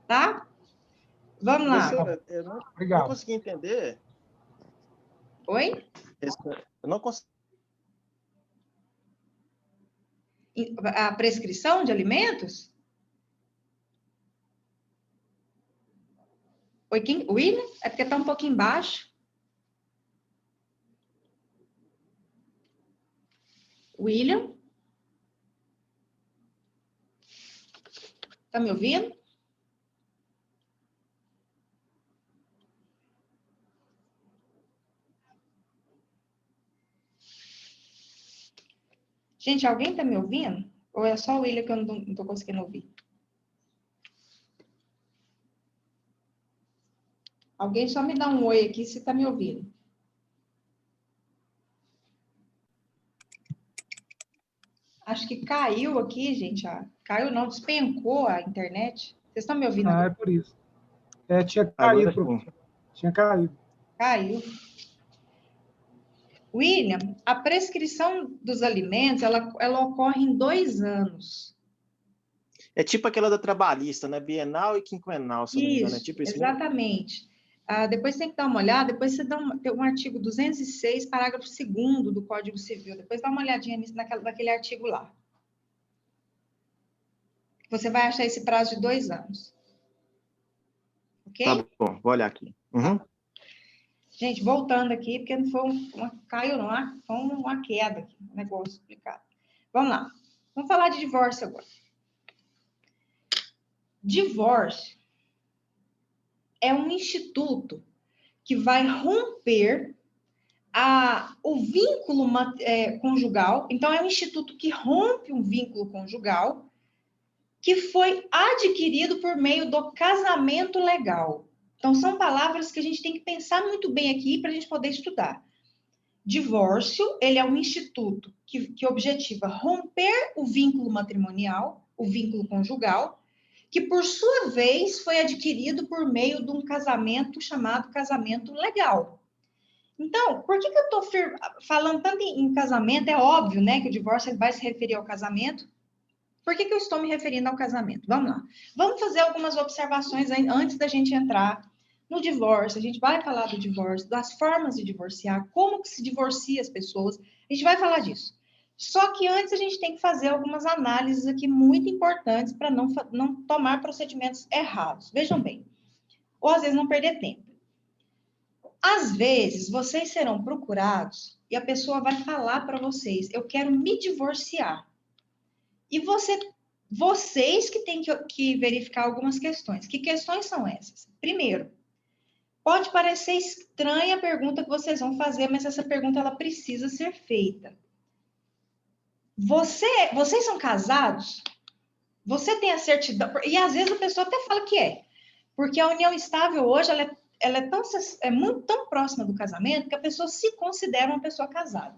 Tá? Vamos lá. Professora, eu não consegui entender. Oi? Eu não consegui. A prescrição de alimentos? Oi, William? É porque está um pouquinho baixo. William? Tá me ouvindo? Gente, alguém tá me ouvindo? Ou é só o William que eu não tô conseguindo ouvir? Alguém só me dá um oi aqui se tá me ouvindo. Acho que caiu aqui, gente. Caiu não, despencou a internet. Vocês estão me ouvindo agora? É por isso. Tinha caído, professor. Tinha caído. Caiu. William, a prescrição dos alimentos, ela ocorre em 2 anos. É tipo aquela da trabalhista, né? Bienal e quinquenal, se não me engano. É tipo isso exatamente. Depois tem que dar uma olhada, depois você tem um artigo 206, parágrafo 2º do Código Civil. Depois dá uma olhadinha naquele artigo lá. Você vai achar esse prazo de 2 anos. Ok? Tá bom, vou olhar aqui. Uhum. Gente, voltando aqui, porque não foi caiu não, foi uma queda aqui, um negócio explicado. Vamos lá. Vamos falar de divórcio agora. Divórcio é um instituto que vai romper o vínculo conjugal. Então, é um instituto que rompe um vínculo conjugal que foi adquirido por meio do casamento legal. Então, são palavras que a gente tem que pensar muito bem aqui para a gente poder estudar. Divórcio, ele é um instituto que objetiva romper o vínculo matrimonial, o vínculo conjugal, que, por sua vez, foi adquirido por meio de um casamento chamado casamento legal. Então, por que eu estou falando tanto em casamento? É óbvio, né, que o divórcio vai se referir ao casamento. Por que eu estou me referindo ao casamento? Vamos lá. Vamos fazer algumas observações antes da gente entrar no divórcio. A gente vai falar do divórcio, das formas de divorciar, como que se divorcia as pessoas. A gente vai falar disso. Só que antes a gente tem que fazer algumas análises aqui muito importantes para não tomar procedimentos errados. Vejam bem. Ou às vezes não perder tempo. Às vezes, vocês serão procurados e a pessoa vai falar para vocês, eu quero me divorciar. E vocês que têm que verificar algumas questões. Que questões são essas? Primeiro, pode parecer estranha a pergunta que vocês vão fazer, mas essa pergunta ela precisa ser feita. Vocês são casados? Você tem a certidão? E às vezes a pessoa até fala que é. Porque a união estável hoje, ela é muito tão próxima do casamento que a pessoa se considera uma pessoa casada.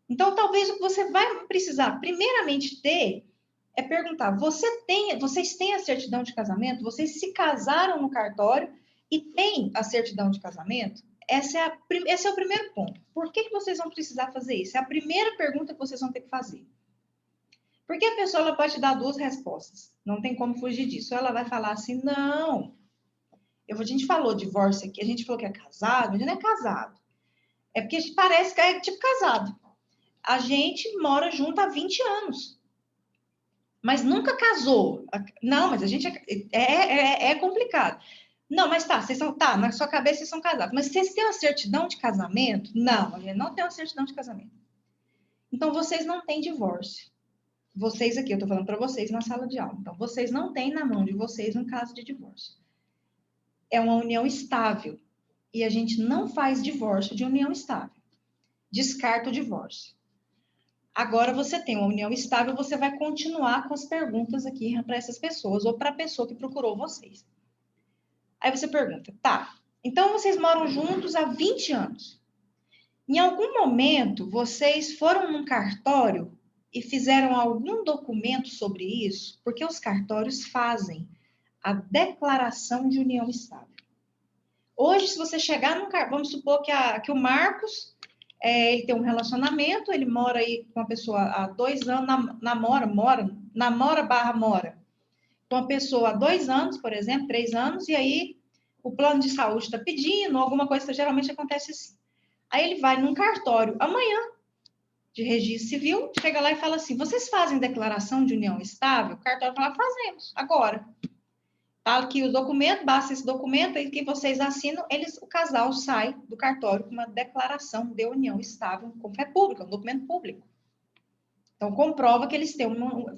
Então, talvez o que você vai precisar, primeiramente, ter é perguntar: vocês têm a certidão de casamento? Vocês se casaram no cartório e têm a certidão de casamento? Esse é o primeiro ponto. Por que vocês vão precisar fazer isso? É a primeira pergunta que vocês vão ter que fazer. Porque a pessoa ela pode te dar 2 respostas. Não tem como fugir disso. Ela vai falar assim, não. A gente falou divórcio aqui, a gente falou que é casado, mas não é casado. É porque a gente parece que é tipo casado. A gente mora junto há 20 anos. Mas nunca casou. Não, mas a gente é complicado. Não, mas na sua cabeça vocês são casados. Mas vocês têm uma certidão de casamento? Não, a gente não tem uma certidão de casamento. Então, vocês não têm divórcio. Vocês aqui, eu estou falando para vocês na sala de aula. Então, vocês não têm na mão de vocês um caso de divórcio. É uma união estável. E a gente não faz divórcio de união estável. Descarta o divórcio. Agora você tem uma união estável, você vai continuar com as perguntas aqui para essas pessoas ou para a pessoa que procurou vocês. Aí você pergunta, tá, então vocês moram juntos há 20 anos. Em algum momento, vocês foram num cartório e fizeram algum documento sobre isso? Porque os cartórios fazem a declaração de união estável. Hoje, se você chegar num cartório, vamos supor que o Marcos... ele tem um relacionamento, ele mora aí com uma pessoa há 2 anos, namora com uma pessoa há 2 anos, por exemplo, 3 anos, e aí o plano de saúde está pedindo, alguma coisa, geralmente acontece assim. Aí ele vai num cartório amanhã, de registro civil, chega lá e fala assim, vocês fazem declaração de união estável? O cartório fala, fazemos, agora. Fala que o documento, basta esse documento, e que vocês assinam, o casal sai do cartório com uma declaração de união estável, como é pública, um documento público. Então, comprova que eles têm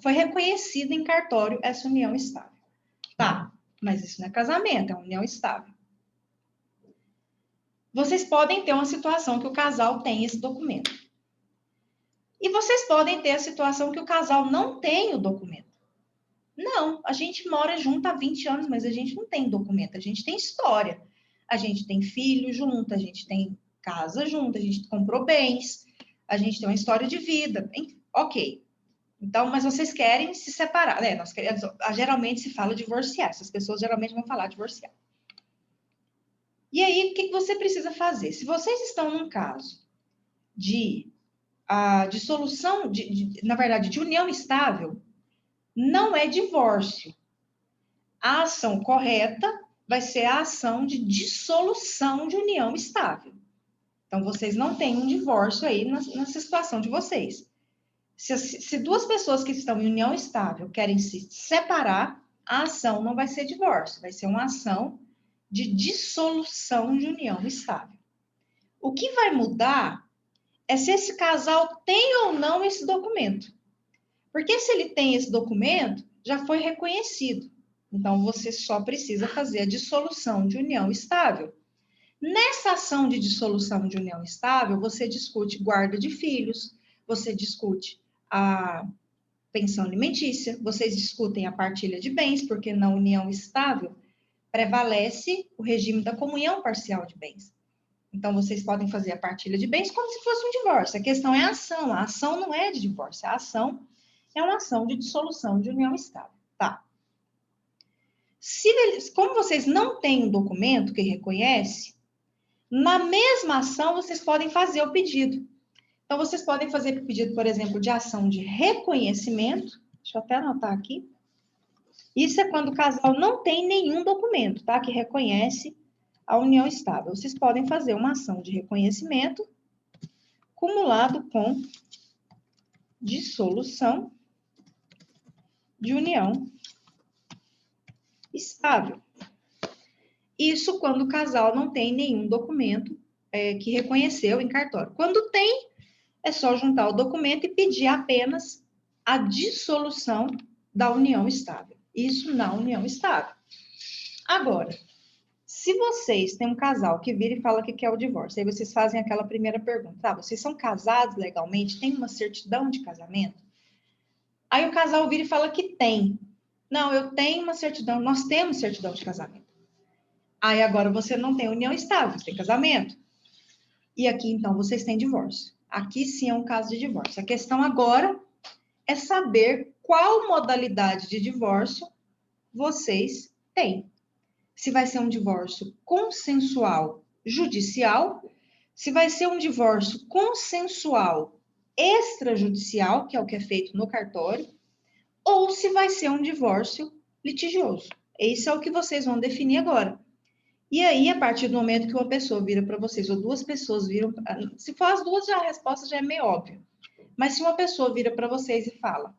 foi reconhecido em cartório essa união estável. Tá, mas isso não é casamento, é uma união estável. Vocês podem ter uma situação que o casal tem esse documento. E vocês podem ter a situação que o casal não tem o documento. Não, a gente mora junto há 20 anos, mas a gente não tem documento, a gente tem história. A gente tem filho junto, a gente tem casa junto, a gente comprou bens, a gente tem uma história de vida. Ok. Então, mas vocês querem se separar, né? Geralmente se fala divorciar, essas pessoas geralmente vão falar divorciar. E aí, o que você precisa fazer? Se vocês estão num caso de dissolução, na verdade, de união estável, não é divórcio. A ação correta vai ser a ação de dissolução de união estável. Então, vocês não têm um divórcio aí nessa situação de vocês. Se duas pessoas que estão em união estável querem se separar, a ação não vai ser divórcio, vai ser uma ação de dissolução de união estável. O que vai mudar é se esse casal tem ou não esse documento. Porque se ele tem esse documento, já foi reconhecido. Então, você só precisa fazer a dissolução de união estável. Nessa ação de dissolução de união estável, você discute guarda de filhos, você discute a pensão alimentícia, vocês discutem a partilha de bens, porque na união estável prevalece o regime da comunhão parcial de bens. Então, vocês podem fazer a partilha de bens como se fosse um divórcio. A questão é a ação não é de divórcio, a ação é uma ação de dissolução de união estável. Tá. Como vocês não têm um documento que reconhece, na mesma ação vocês podem fazer o pedido. Então, vocês podem fazer o pedido, por exemplo, de ação de reconhecimento. Deixa eu até anotar aqui. Isso é quando o casal não tem nenhum documento, tá? Que reconhece a união estável. Vocês podem fazer uma ação de reconhecimento cumulado com dissolução de união estável. Isso quando o casal não tem nenhum documento que reconheceu em cartório. Quando tem, é só juntar o documento e pedir apenas a dissolução da união estável. Isso na união estável. Agora, se vocês têm um casal que vira e fala que quer o divórcio, aí vocês fazem aquela primeira pergunta, tá? Vocês são casados legalmente? Tem uma certidão de casamento? Aí o casal vira e fala que tem. Não, eu tenho uma certidão, nós temos certidão de casamento. Aí agora você não tem união estável, você tem casamento. E aqui, então, vocês têm divórcio. Aqui sim é um caso de divórcio. A questão agora é saber qual modalidade de divórcio vocês têm. Se vai ser um divórcio consensual judicial, se vai ser um divórcio consensual extrajudicial, que é o que é feito no cartório, ou se vai ser um divórcio litigioso. Esse é o que vocês vão definir agora. E aí, a partir do momento que uma pessoa vira para vocês, ou duas pessoas viram, se for as duas, já a resposta já é meio óbvia. Mas se uma pessoa vira para vocês e fala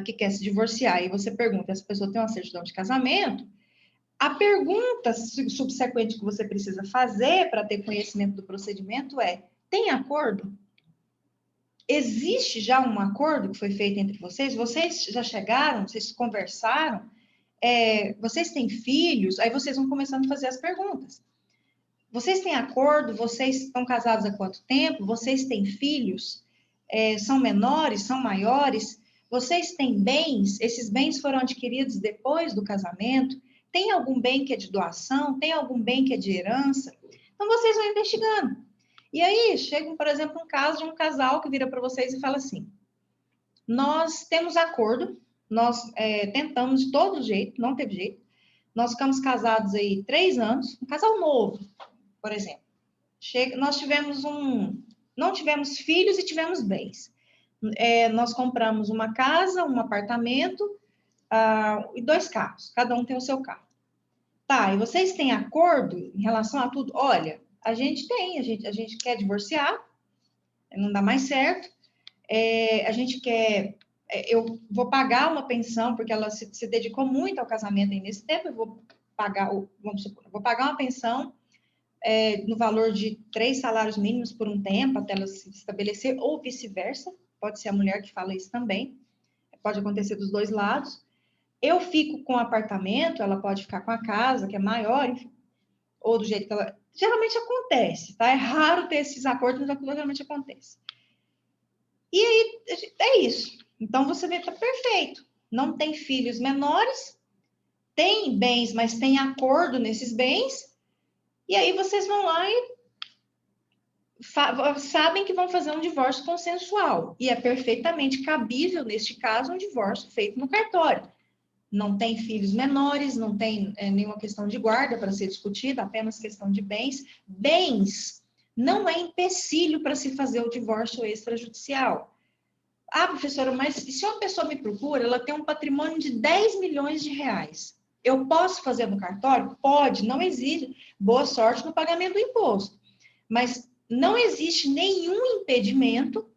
que quer se divorciar, e você pergunta, essa pessoa tem uma certidão de casamento, a pergunta subsequente que você precisa fazer para ter conhecimento do procedimento é, tem acordo? Existe já um acordo que foi feito entre vocês? Vocês já chegaram? Vocês conversaram? Vocês têm filhos? Aí vocês vão começando a fazer as perguntas. Vocês têm acordo? Vocês estão casados há quanto tempo? Vocês têm filhos? São menores? São maiores? Vocês têm bens? Esses bens foram adquiridos depois do casamento? Tem algum bem que é de doação? Tem algum bem que é de herança? Então, vocês vão investigando. E aí, chega, por exemplo, um caso de um casal que vira para vocês e fala assim, nós temos acordo, nós tentamos de todo jeito, não teve jeito, nós ficamos casados aí 3 anos, um casal novo, por exemplo. Nós não tivemos filhos e tivemos bens. Nós compramos uma casa, um apartamento e 2 carros, cada um tem o seu carro. Tá, e vocês têm acordo em relação a tudo? Olha, a gente tem, a gente quer divorciar, não dá mais certo, a gente quer, eu vou pagar uma pensão, porque ela se dedicou muito ao casamento aí nesse tempo, eu vou pagar, vamos supor, eu vou pagar uma pensão no valor de 3 salários mínimos por um tempo, até ela se estabelecer, ou vice-versa, pode ser a mulher que fala isso também, pode acontecer dos 2 lados. Eu fico com o apartamento, ela pode ficar com a casa, que é maior, enfim, ou do jeito que ela... Geralmente acontece, tá? É raro ter esses acordos, mas geralmente acontece. E aí, é isso. Então, você vê que tá perfeito. Não tem filhos menores, tem bens, mas tem acordo nesses bens, e aí vocês vão lá e sabem que vão fazer um divórcio consensual. E é perfeitamente cabível, neste caso, um divórcio feito no cartório. Não tem filhos menores, não tem nenhuma questão de guarda para ser discutida, apenas questão de bens. Bens não é empecilho para se fazer o divórcio extrajudicial. Ah, professora, mas se uma pessoa me procura, ela tem um patrimônio de 10 milhões de reais. Eu posso fazer no cartório? Pode, não exige. Boa sorte no pagamento do imposto. Mas não existe nenhum impedimento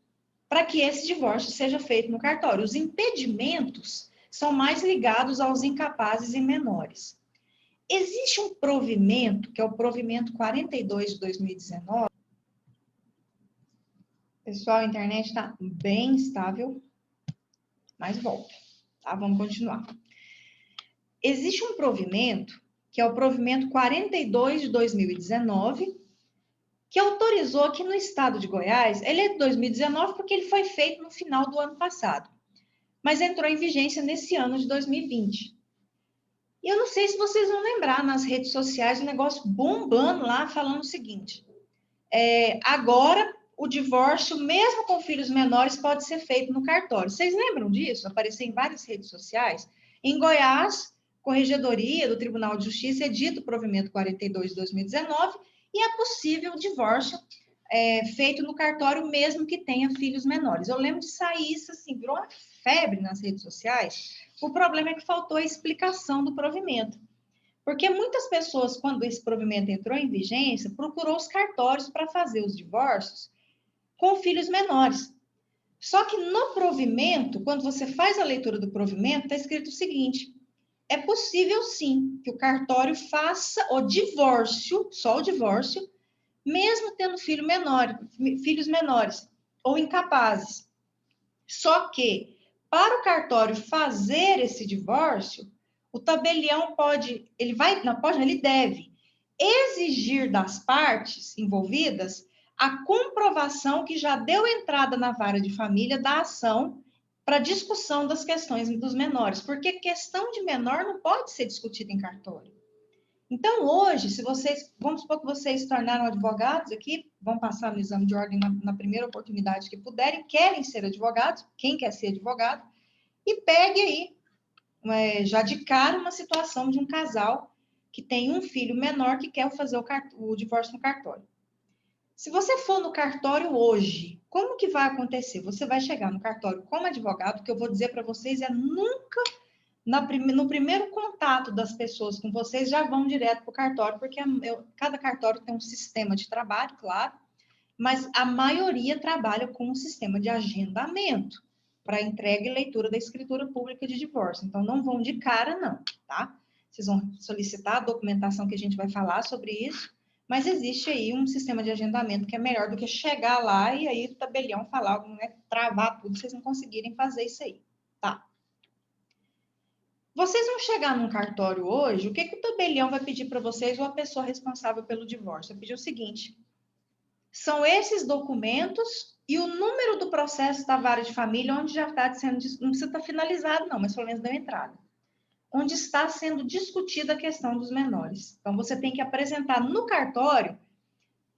para que esse divórcio seja feito no cartório. Os impedimentos são mais ligados aos incapazes e menores. Existe um provimento, que é o provimento 42 de 2019. Pessoal, a internet está bem estável, mas volta, tá? Vamos continuar. Existe um provimento, que é o provimento 42 de 2019, que autorizou aqui no estado de Goiás, ele é de 2019 porque ele foi feito no final do ano passado, mas entrou em vigência nesse ano de 2020. E eu não sei se vocês vão lembrar nas redes sociais um negócio bombando lá, falando o seguinte, agora o divórcio, mesmo com filhos menores, pode ser feito no cartório. Vocês lembram disso? Apareceu em várias redes sociais. Em Goiás, Corregedoria do Tribunal de Justiça edita o provimento 42 de 2019 e é possível o divórcio feito no cartório, mesmo que tenha filhos menores. Eu lembro de sair isso assim, virou uma febre nas redes sociais. O problema é que faltou a explicação do provimento. Porque muitas pessoas, quando esse provimento entrou em vigência, procurou os cartórios para fazer os divórcios com filhos menores. Só que no provimento, quando você faz a leitura do provimento, está escrito o seguinte: é possível sim que o cartório faça o divórcio, só o divórcio, mesmo tendo filhos menores ou incapazes. Só que, para o cartório fazer esse divórcio, o tabelião ele deve exigir das partes envolvidas a comprovação que já deu entrada na vara de família da ação para discussão das questões dos menores, porque questão de menor não pode ser discutida em cartório. Então, hoje, vamos supor que vocês se tornaram advogados aqui, vão passar no exame de ordem na primeira oportunidade que puderem, querem ser advogados, quem quer ser advogado, e pegue aí, já de cara, uma situação de um casal que tem um filho menor que quer fazer o divórcio no cartório. Se você for no cartório hoje, como que vai acontecer? Você vai chegar no cartório como advogado, o que eu vou dizer para vocês é nunca, no primeiro contato das pessoas com vocês, já vão direto para o cartório, porque cada cartório tem um sistema de trabalho, claro, mas a maioria trabalha com um sistema de agendamento para entrega e leitura da escritura pública de divórcio. Então, não vão de cara, não, tá? Vocês vão solicitar a documentação que a gente vai falar sobre isso, mas existe aí um sistema de agendamento que é melhor do que chegar lá e aí o tabelião falar, travar tudo, vocês não conseguirem fazer isso aí, tá? Vocês vão chegar num cartório hoje, o que o tabelião vai pedir para vocês ou a pessoa responsável pelo divórcio? Vai pedir o seguinte: são esses documentos e o número do processo da vara de família, onde já está sendo, não precisa estar finalizado não, mas pelo menos deu entrada, onde está sendo discutida a questão dos menores. Então, você tem que apresentar no cartório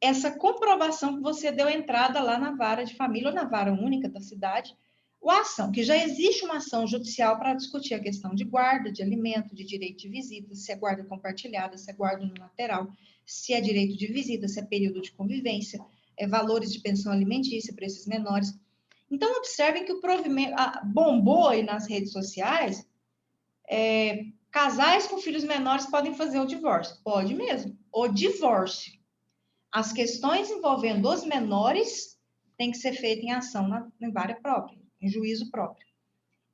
essa comprovação que você deu entrada lá na vara de família ou na vara única da cidade, ou a ação, que já existe uma ação judicial para discutir a questão de guarda, de alimento, de direito de visita, se é guarda compartilhada, se é guarda unilateral, se é direito de visita, se é período de convivência, valores de pensão alimentícia para esses menores. Então, observem que o provimento bombou aí nas redes sociais, casais com filhos menores podem fazer o divórcio. Pode mesmo, o divórcio. As questões envolvendo os menores têm que ser feitas em ação em vara própria, em juízo próprio.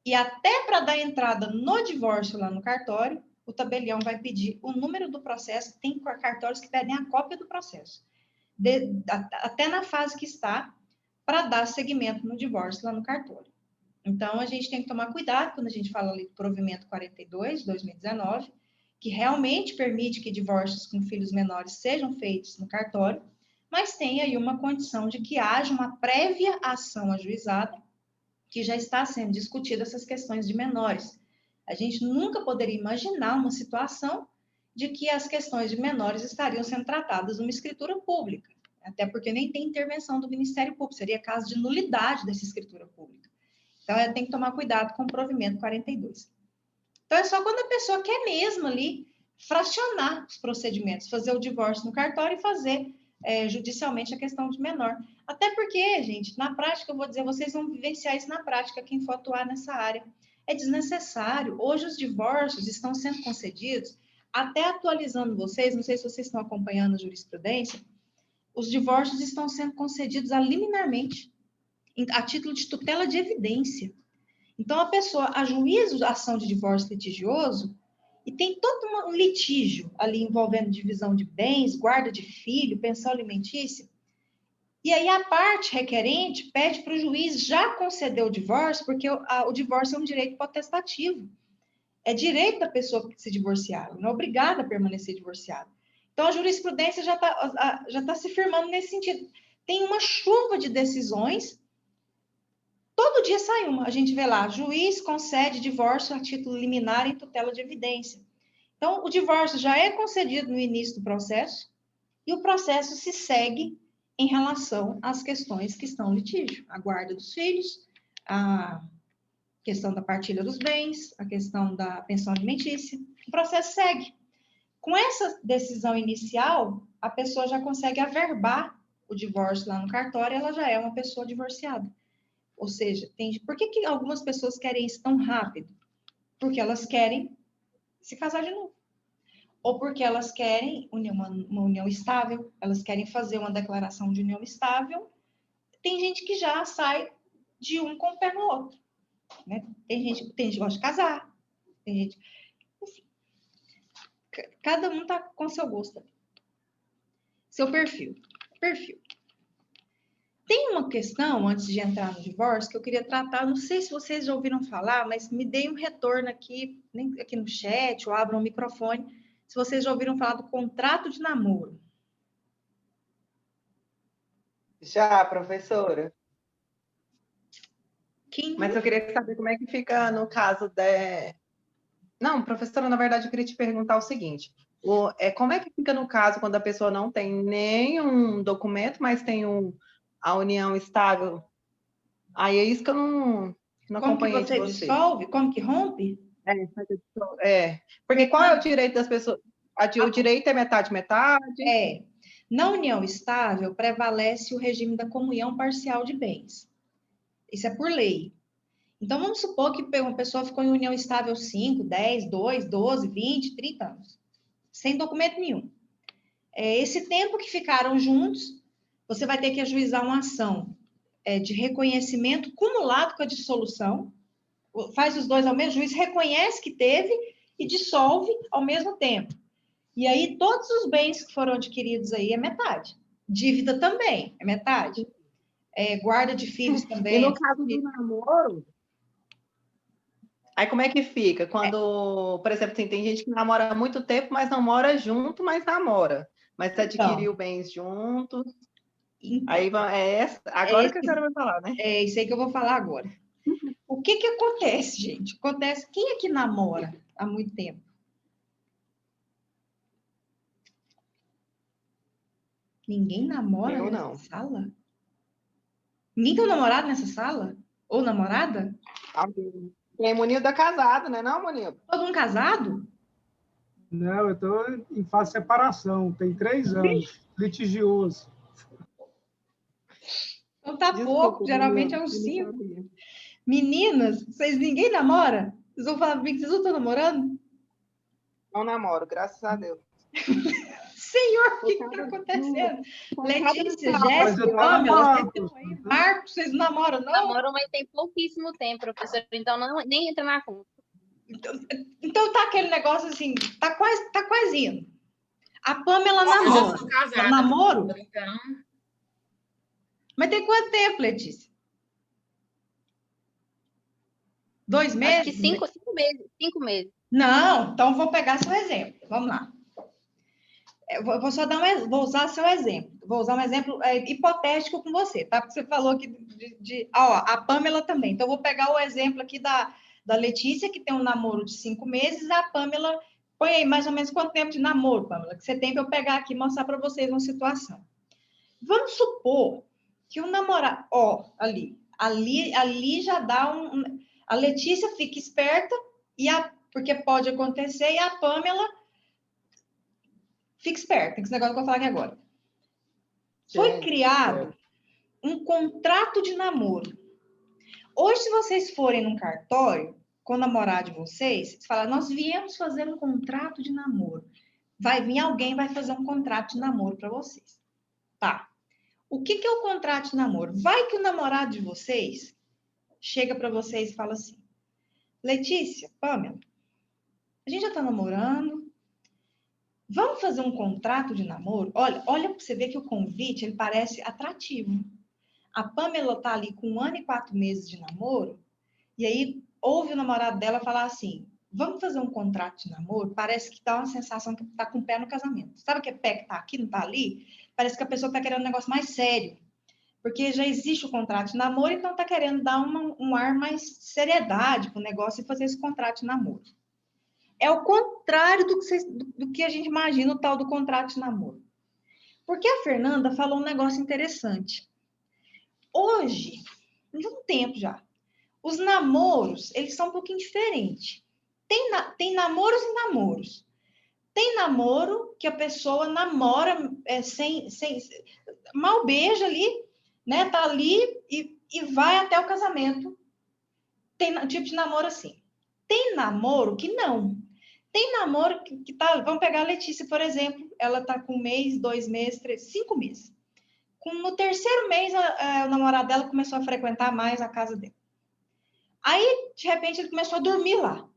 E até para dar entrada no divórcio lá no cartório, o tabelião vai pedir o número do processo, tem cartórios que pedem a cópia do processo, até na fase que está, para dar seguimento no divórcio lá no cartório. Então, a gente tem que tomar cuidado quando a gente fala ali do provimento 42, 2019, que realmente permite que divórcios com filhos menores sejam feitos no cartório, mas tem aí uma condição de que haja uma prévia ação ajuizada, que já está sendo discutida essas questões de menores. A gente nunca poderia imaginar uma situação de que as questões de menores estariam sendo tratadas numa escritura pública, até porque nem tem intervenção do Ministério Público, seria caso de nulidade dessa escritura pública. Então, tem que tomar cuidado com o provimento 42. Então, é só quando a pessoa quer mesmo ali fracionar os procedimentos, fazer o divórcio no cartório e fazer judicialmente a questão de menor. Até porque, gente, na prática, eu vou dizer, vocês vão vivenciar isso na prática, quem for atuar nessa área. É desnecessário. Hoje, os divórcios estão sendo concedidos, até atualizando vocês, não sei se vocês estão acompanhando a jurisprudência, os divórcios estão sendo concedidos liminarmente. a título de tutela de evidência. Então, a pessoa ajuiza a ação de divórcio litigioso e tem todo um litígio ali envolvendo divisão de bens, guarda de filho, pensão alimentícia. E aí a parte requerente pede para o juiz já conceder o divórcio, porque o divórcio é um direito potestativo. É direito da pessoa se divorciar, não é obrigada a permanecer divorciada. Então, a jurisprudência já tá se firmando nesse sentido. Tem uma chuva de decisões, todo dia sai uma. A gente vê lá, juiz concede divórcio a título liminar em tutela de evidência. Então, o divórcio já é concedido no início do processo e o processo se segue em relação às questões que estão em litígio. A guarda dos filhos, a questão da partilha dos bens, a questão da pensão alimentícia. O processo segue. Com essa decisão inicial, a pessoa já consegue averbar o divórcio lá no cartório, ela já é uma pessoa divorciada. Ou seja, por que algumas pessoas querem isso tão rápido? Porque elas querem se casar de novo. Ou porque elas querem uma união estável, elas querem fazer uma declaração de união estável. Tem gente que já sai de um com o pé no outro. Né? Tem gente que gosta de casar, tem gente... Enfim, cada um está com seu gosto. Seu perfil. Tem uma questão, antes de entrar no divórcio, que eu queria tratar, não sei se vocês já ouviram falar, mas me deem um retorno aqui, aqui no chat, ou abram o microfone, se vocês já ouviram falar do contrato de namoro. Já, professora. Quem... Mas eu queria saber como é que fica no caso de... Não, professora, na verdade, eu queria te perguntar o seguinte. Como é que fica no caso quando a pessoa não tem nenhum documento, mas tem a união estável? Aí é isso que eu não acompanhei de você. Como que você dissolve? Como que rompe? Porque qual é o direito das pessoas? O direito é metade-metade? É. Na união estável, prevalece o regime da comunhão parcial de bens. Isso é por lei. Então, vamos supor que uma pessoa ficou em união estável 5, 10, 2, 12, 20, 30 anos, sem documento nenhum. Esse tempo que ficaram juntos, você vai ter que ajuizar uma ação de reconhecimento cumulado com a dissolução, faz os dois ao mesmo, o juiz reconhece que teve e dissolve ao mesmo tempo. E aí, todos os bens que foram adquiridos aí é metade. Dívida também é metade. Guarda de filhos também. E no caso do namoro, aí como é que fica? Quando, por exemplo, tem gente que namora há muito tempo, mas não mora junto, mas namora. Mas adquiriu bens juntos. Aí agora que a senhora vai falar, né? É isso aí que eu vou falar agora. O que acontece, gente? Acontece, quem é que namora há muito tempo? Ninguém namora nessa sala? Ninguém tem um namorado nessa sala? Ou namorada? Tem Munilda casado, né, não, Munilda? Todo mundo casado? Não, eu estou em fase de separação, tem 3 anos, litigioso. Então tá pouco, geralmente é uns 5. Meninas, ninguém namora? Vocês vão falar pra mim que vocês não estão namorando? Não namoro, graças a Deus. Senhor, o que está acontecendo? Letícia, Jéssica, Pamela, Marcos, vocês não namoram, não? Namoram, mas tem pouquíssimo tempo, professor, então nem entra na conta. Então tá aquele negócio assim, tá quase indo. A Pamela namora. Casada, namoro? Então... Mas tem quanto tempo, Letícia? 2 meses? Acho que 5 meses. 5 meses. Não, então vou pegar seu exemplo. Vamos lá. Vou só vou usar seu exemplo. Vou usar um exemplo hipotético com você, tá? Porque você falou que a Pamela também. Então, vou pegar o exemplo aqui da Letícia, que tem um namoro de 5 meses, a Pamela... Põe aí mais ou menos quanto tempo de namoro, Pamela, que você tem para eu pegar aqui e mostrar para vocês uma situação. Vamos supor que o namorado... ali já dá a Letícia fica esperta, porque pode acontecer, e a Pamela... Fique esperto, tem esse negócio que eu vou falar aqui agora. Foi criado um contrato de namoro. Hoje, se vocês forem num cartório com o namorado de vocês falam, nós viemos fazer um contrato de namoro. Vai vir alguém, vai fazer um contrato de namoro para vocês. Tá. O que é o contrato de namoro? Vai que o namorado de vocês chega para vocês e fala assim: Letícia, Pamela, a gente já está namorando, vamos fazer um contrato de namoro? Olha para você ver que o convite ele parece atrativo. A Pamela está ali com 1 ano e 4 meses de namoro, e aí ouve o namorado dela falar assim: vamos fazer um contrato de namoro? Parece que dá uma sensação que está com o pé no casamento. Sabe que é pé que está aqui, não está ali? Parece que a pessoa está querendo um negócio mais sério. Porque já existe o contrato de namoro, então está querendo dar um ar mais seriedade para o negócio e fazer esse contrato de namoro. É o contrário do que a gente imagina o tal do contrato de namoro. Porque a Fernanda falou um negócio interessante. Hoje, de um tempo já, os namoros, eles são um pouquinho diferentes. Tem namoros e namoros. Tem namoro que a pessoa namora mal beija ali, né? Tá ali e vai até o casamento. Tem tipo de namoro assim. Tem namoro que não. Tem namoro que tá. Vamos pegar a Letícia, por exemplo. Ela tá com 1 mês, 2 meses, 3, 5 meses. No terceiro mês, o namorado dela começou a frequentar mais a casa dele. Aí, de repente, ele começou a dormir lá.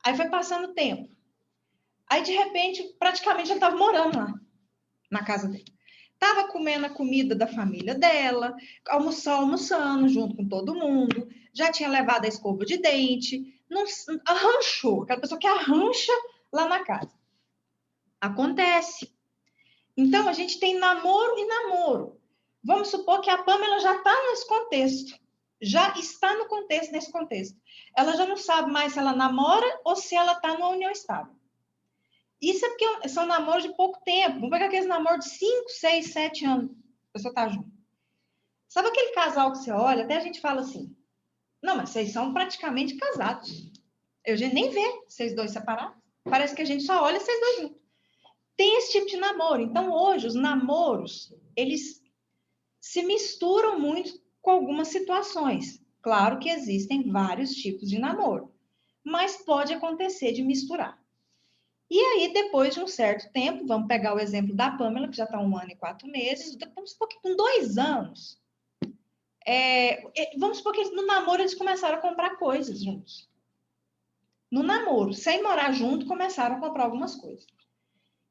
Aí foi passando o tempo. Aí, de repente, praticamente ele estava morando lá, na casa dele. Estava comendo a comida da família dela, almoçando junto com todo mundo, já tinha levado a escova de dente, não, arranchou, aquela pessoa que arrancha lá na casa. Acontece. Então, a gente tem namoro e namoro. Vamos supor que a Pamela já está nesse contexto. Já está no contexto, nesse contexto. Ela já não sabe mais se ela namora ou se ela está numa união estável. Isso é porque são namoros de pouco tempo. Vamos pegar aqueles namoros de 5, 6, 7 anos. A pessoa está junto. Sabe aquele casal que você olha, até a gente fala assim, não, mas vocês são praticamente casados. A gente nem vê vocês dois separados. Parece que a gente só olha vocês dois juntos. Tem esse tipo de namoro. Então, hoje, os namoros, eles se misturam muito com algumas situações. Claro que existem vários tipos de namoro, mas pode acontecer de misturar. E aí, depois de um certo tempo, vamos pegar o exemplo da Pamela, que já está 1 ano e 4 meses, vamos supor que com 2 anos, vamos supor que no namoro eles começaram a comprar coisas juntos. No namoro, sem morar junto, começaram a comprar algumas coisas.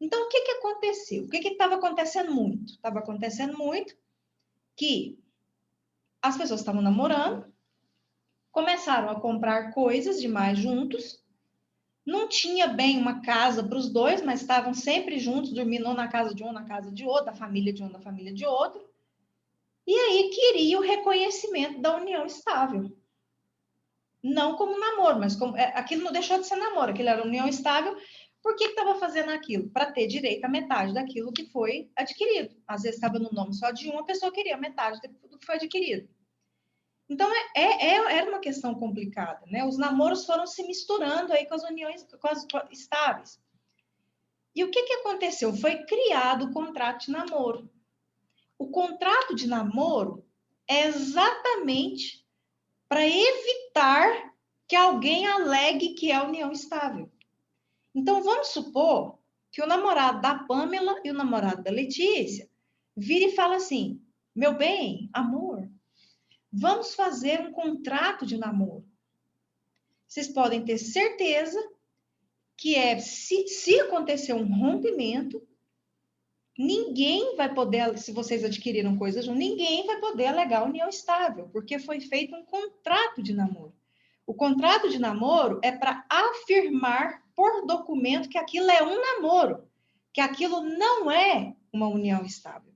Então, o que aconteceu? O que estava acontecendo muito? Estava acontecendo muito que as pessoas estavam namorando, começaram a comprar coisas demais juntos, não tinha bem uma casa para os dois, mas estavam sempre juntos, dormindo na casa de um, na casa de outro, da família de um, da família de outro. E aí queria o reconhecimento da união estável. Não como namoro, mas aquilo não deixou de ser namoro, aquilo era união estável. Por que estava fazendo aquilo? Para ter direito a metade daquilo que foi adquirido. Às vezes estava no nome só de uma pessoa, queria metade do que foi adquirido. Então, era uma questão complicada, né? Os namoros foram se misturando aí com as uniões estáveis. E o que aconteceu? Foi criado o contrato de namoro. O contrato de namoro é exatamente para evitar que alguém alegue que é união estável. Então, vamos supor que o namorado da Pamela e o namorado da Letícia vira e fala assim, meu bem, amor, vamos fazer um contrato de namoro. Vocês podem ter certeza que se acontecer um rompimento, ninguém vai poder, se vocês adquiriram coisas, ninguém vai poder alegar união estável, porque foi feito um contrato de namoro. O contrato de namoro é para afirmar por documento que aquilo é um namoro, que aquilo não é uma união estável.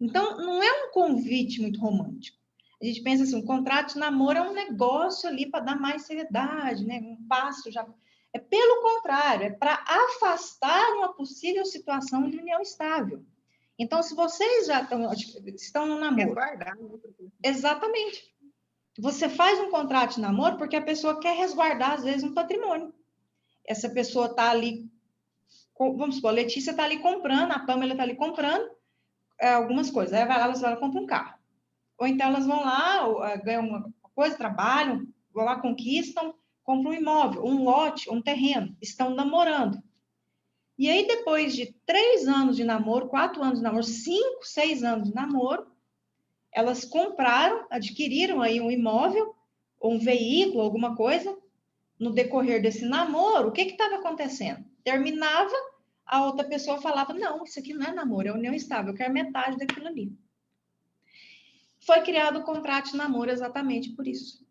Então, não é um convite muito romântico. A gente pensa assim, um contrato de namoro é um negócio ali para dar mais seriedade, né? Um passo já... É pelo contrário, é para afastar uma possível situação de união estável. Então, se vocês já estão no namoro... Resguardar. Exatamente. Você faz um contrato de namoro porque a pessoa quer resguardar, às vezes, um patrimônio. Essa pessoa está ali... Vamos supor, a Letícia está ali comprando, a Pamela está ali comprando algumas coisas. Aí vai lá, elas vão comprar um carro. Ou então elas vão lá, ganham uma coisa, trabalham, vão lá, conquistam, compram um imóvel, um lote, um terreno, estão namorando. E aí, depois de 3 anos de namoro, 4 anos de namoro, 5, 6 anos de namoro, elas compraram, adquiriram aí um imóvel, ou um veículo, alguma coisa. No decorrer desse namoro, o que estava acontecendo? Terminava, a outra pessoa falava, não, isso aqui não é namoro, é união estável, eu quero metade daquilo ali. Foi criado o contrato de namoro exatamente por isso.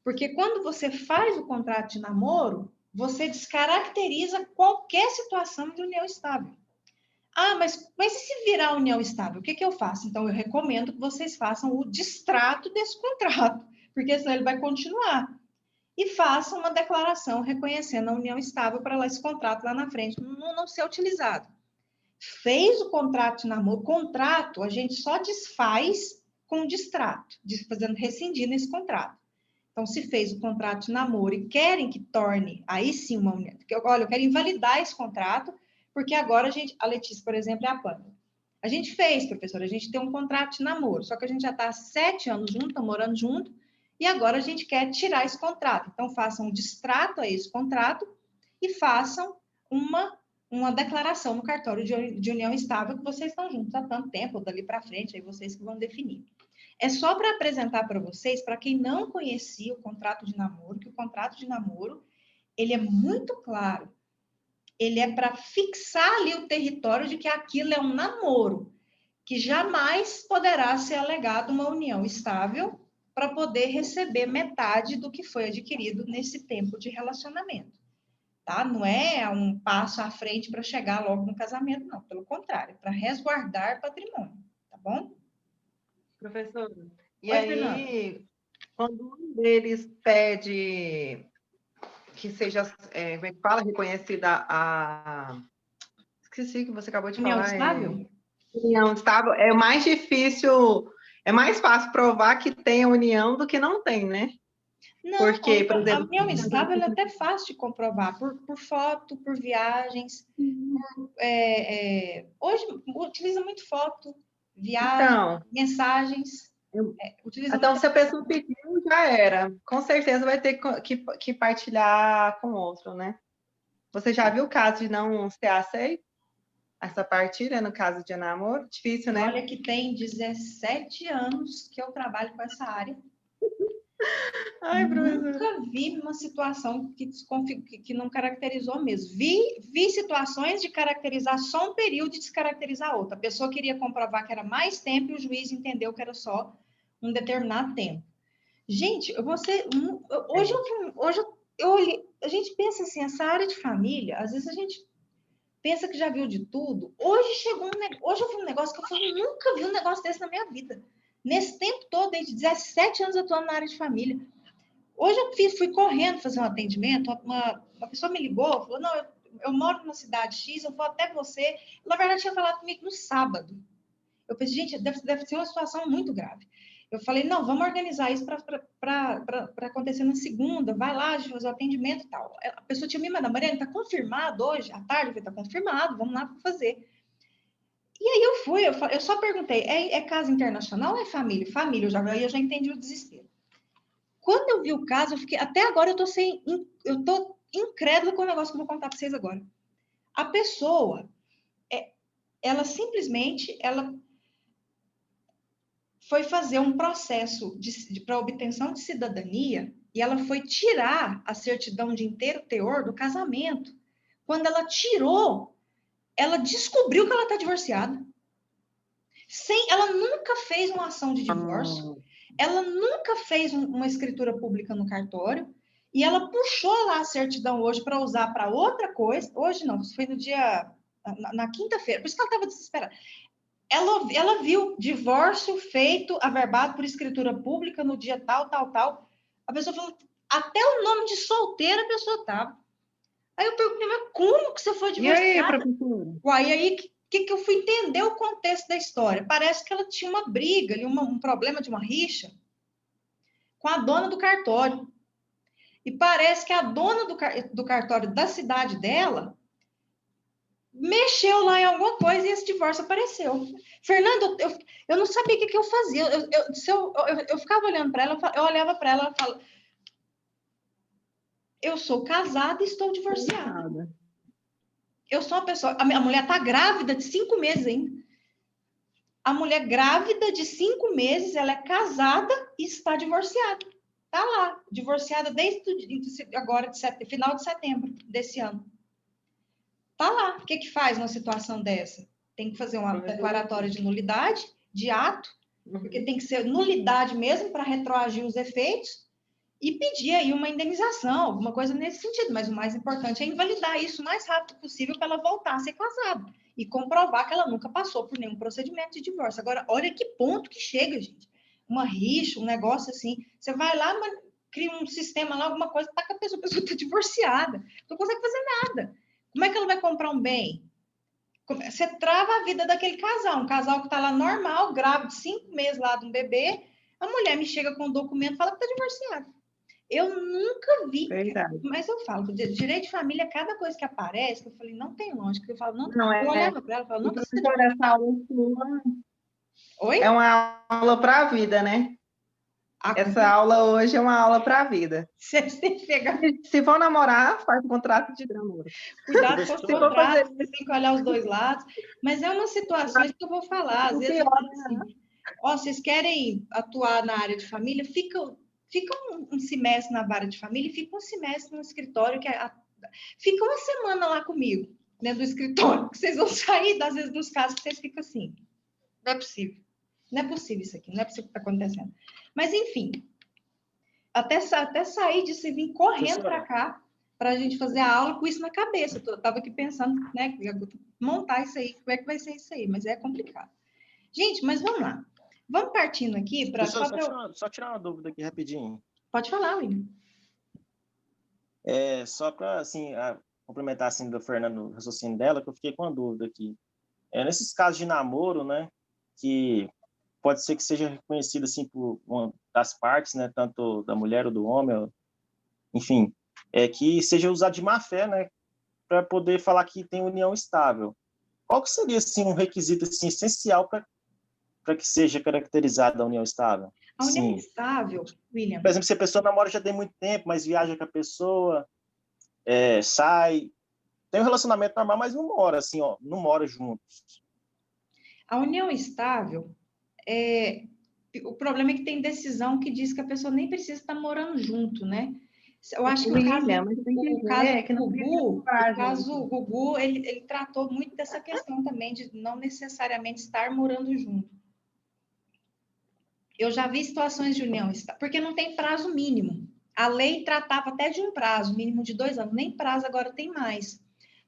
Porque quando você faz o contrato de namoro, você descaracteriza qualquer situação de união estável. Ah, mas e se virar união estável, o que eu faço? Então, eu recomendo que vocês façam o distrato desse contrato, porque senão ele vai continuar. E façam uma declaração reconhecendo a união estável para esse contrato lá na frente não ser utilizado. Fez o contrato de namoro, contrato a gente só desfaz com distrato, rescindindo esse contrato. Então, se fez o contrato de namoro e querem que torne, aí sim, uma união. Olha, eu quero invalidar esse contrato, porque agora a Letícia, por exemplo, é a Pâmela. A gente fez, professora, a gente tem um contrato de namoro, só que a gente já está há 7 anos junto, está morando junto, e agora a gente quer tirar esse contrato. Então, façam um distrato a esse contrato e façam uma declaração no cartório de união estável que vocês estão juntos há tanto tempo, ou dali para frente, aí vocês que vão definir. É só para apresentar para vocês, para quem não conhecia o contrato de namoro, que o contrato de namoro, ele é muito claro. Ele é para fixar ali o território de que aquilo é um namoro, que jamais poderá ser alegado uma união estável para poder receber metade do que foi adquirido nesse tempo de relacionamento. Tá? Não é um passo à frente para chegar logo no casamento, não. Pelo contrário, para resguardar patrimônio, tá bom? Professora, e Oi, aí, Fernanda. quando um deles pede que seja, como é que fala, reconhecida a... Esqueci que você acabou de União falar. estável? União estável. É mais difícil, é mais fácil provar que tem união do que não tem, né? Não, porque, por a exemplo... união estável é até fácil de comprovar, por foto, por viagens. Hoje utiliza muito foto, viagem, Então, mensagens. então se a pessoa pediu, já era. Com certeza vai ter que partilhar com outro, né? Você já viu o caso de não ser aceito? Essa partilha, no caso de namoro? Difícil, né? Olha que tem 17 anos que eu trabalho com essa área. Ai, Nunca vi uma situação que não caracterizou mesmo. Vi situações de caracterizar só um período e descaracterizar outro. A pessoa queria comprovar que era mais tempo e o juiz entendeu que era só um determinado tempo. Gente, a gente pensa assim, essa área de família, às vezes a gente pensa que já viu de tudo. Hoje eu vi um negócio que eu falei, nunca vi um negócio desse na minha vida. Nesse tempo todo, desde 17 anos atuando na área de família. Hoje eu fui correndo fazer um atendimento, uma pessoa me ligou, falou, não, eu moro na cidade X, eu vou até você. Na verdade, tinha falado comigo no sábado. Eu pensei, gente, deve ser uma situação muito grave. Eu falei, não, vamos organizar isso para acontecer na segunda, vai lá, fazer o atendimento e tal. A pessoa tinha me mandado, Mariana, está confirmado hoje? À tarde? Eu falei, está confirmado, vamos lá para fazer. E aí eu só perguntei, é casa internacional ou é família? Família, eu já entendi o desespero. Quando eu vi o caso, até agora eu tô incrédula com o negócio que eu vou contar para vocês agora. A pessoa, ela simplesmente, ela foi fazer um processo para obtenção de cidadania e ela foi tirar a certidão de inteiro teor do casamento. Quando ela tirou, ela descobriu que ela está divorciada. Ela nunca fez uma ação de divórcio, ela nunca fez uma escritura pública no cartório, e ela puxou lá a certidão hoje para usar para outra coisa. Hoje não, foi no dia... Na quinta-feira, por isso que ela estava desesperada. Ela viu divórcio feito, averbado por escritura pública no dia tal, tal, tal. A pessoa falou, até o nome de solteira a pessoa estava. Aí eu perguntei, mas como que você foi divorciada? E aí, professora? Uai, aí que eu fui entender o contexto da história. Parece que ela tinha uma briga, um problema de uma rixa com a dona do cartório. E parece que a dona do cartório da cidade dela mexeu lá em alguma coisa e esse divórcio apareceu. Fernando, eu não sabia o que eu fazia. Eu ficava olhando para ela, eu olhava para ela e falava, eu sou casada e estou divorciada. Eu sou uma pessoa... A mulher está grávida de 5 meses ainda. A mulher grávida de 5 meses, ela é casada e está divorciada. Está lá, divorciada desde agora, final de setembro desse ano. Está lá. O que faz numa situação dessa? Tem que fazer uma declaratória de nulidade, de ato, porque tem que ser nulidade mesmo para retroagir os efeitos e pedir aí uma indenização, alguma coisa nesse sentido. Mas o mais importante é invalidar isso o mais rápido possível para ela voltar a ser casada e comprovar que ela nunca passou por nenhum procedimento de divórcio. Agora, olha que ponto que chega, gente. Uma rixa, um negócio assim. Você vai lá, cria um sistema lá, alguma coisa, tá com a pessoa está divorciada. Não consegue fazer nada. Como é que ela vai comprar um bem? Você trava a vida daquele casal. Um casal que está lá normal, grávido, 5 meses lá de um bebê. A mulher me chega com um documento e fala que está divorciada. Eu nunca vi. Verdade. Mas eu falo, direito de família, cada coisa que aparece, eu falei, não tem lógica. Eu falo, não é. Eu olhava para ela e falava, não precisa. Essa aula sua Oi? é uma aula para a vida, né? Essa aula hoje é uma aula para a vida. Vocês têm que pegar. Se for namorar, faz um contrato de namoro. Cuidado com os contratos, você tem que olhar os dois lados. Mas é uma situação que eu vou falar. Às vezes eu falo assim, vocês querem atuar na área de família, fica um semestre na vara de família e fica um semestre no escritório, fica uma semana lá comigo, dentro do escritório, que vocês vão sair, às vezes, dos casos que vocês ficam assim. Não é possível. Não é possível isso aqui, não é possível o que está acontecendo. Mas, enfim, até sair disso e vir correndo para cá, para a gente fazer a aula com isso na cabeça. Eu estava aqui pensando, né, montar isso aí, como é que vai ser isso aí, mas é complicado. Gente, mas vamos lá. Vamos partindo aqui para... Só tirar uma dúvida aqui rapidinho. Pode falar, William. Só para, assim, complementar assim, do Fernando, o raciocínio dela, que eu fiquei com uma dúvida aqui. Nesses casos de namoro, né, que pode ser que seja reconhecido assim, por uma das partes, né, tanto da mulher ou do homem, enfim, que seja usado de má fé, né, para poder falar que tem união estável. Qual que seria assim, um requisito assim, essencial para que seja caracterizada a união estável? A união estável, William... Por exemplo, se a pessoa namora já tem muito tempo, mas viaja com a pessoa, sai, tem um relacionamento normal, mas não mora assim, não mora juntos. A união estável, o problema é que tem decisão que diz que a pessoa nem precisa estar morando junto, né? Eu acho que o caso Gugu, ele tratou muito dessa questão também, de não necessariamente estar morando junto. Eu já vi situações de união estável, porque não tem prazo mínimo. A lei tratava até de um prazo mínimo de 2 anos, nem prazo agora tem mais.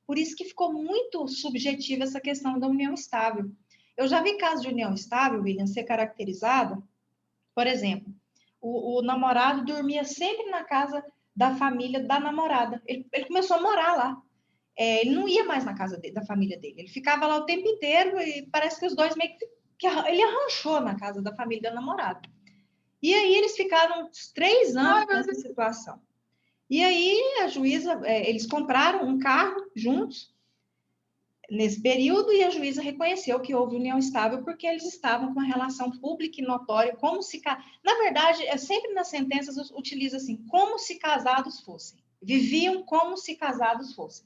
Por isso que ficou muito subjetiva essa questão da união estável. Eu já vi casos de união estável, William, ser caracterizada, por exemplo, o namorado dormia sempre na casa da família da namorada. Ele começou a morar lá. Ele não ia mais na casa da família dele. Ele ficava lá o tempo inteiro e parece que os dois meio que ele arranchou na casa da família da namorada. E aí eles ficaram uns 3 anos nessa situação. E aí a juíza, eles compraram um carro juntos nesse período e a juíza reconheceu que houve união estável porque eles estavam com uma relação pública e notória, como se... Na verdade, sempre nas sentenças utiliza assim, como se casados fossem. Viviam como se casados fossem.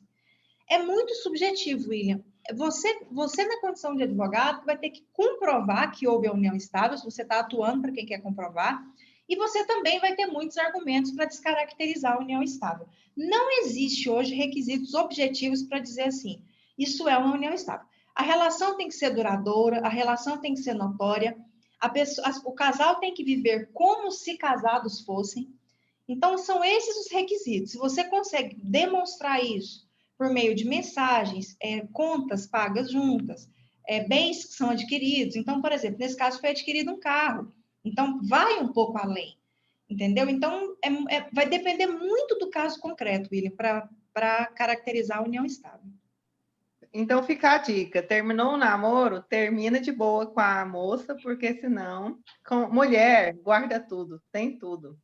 É muito subjetivo, William. Você na condição de advogado, vai ter que comprovar que houve a união estável, se você está atuando para quem quer comprovar, e você também vai ter muitos argumentos para descaracterizar a união estável. Não existe hoje requisitos objetivos para dizer assim, isso é uma união estável. A relação tem que ser duradoura, a relação tem que ser notória, o casal tem que viver como se casados fossem. Então, são esses os requisitos. Se você consegue demonstrar isso por meio de mensagens, contas pagas juntas, bens que são adquiridos. Então, por exemplo, nesse caso foi adquirido um carro. Então, vai um pouco além, entendeu? Então, vai depender muito do caso concreto, William, para caracterizar a união estável. Então, fica a dica. Terminou o namoro, termina de boa com a moça, porque senão... Mulher, guarda tudo, tem tudo.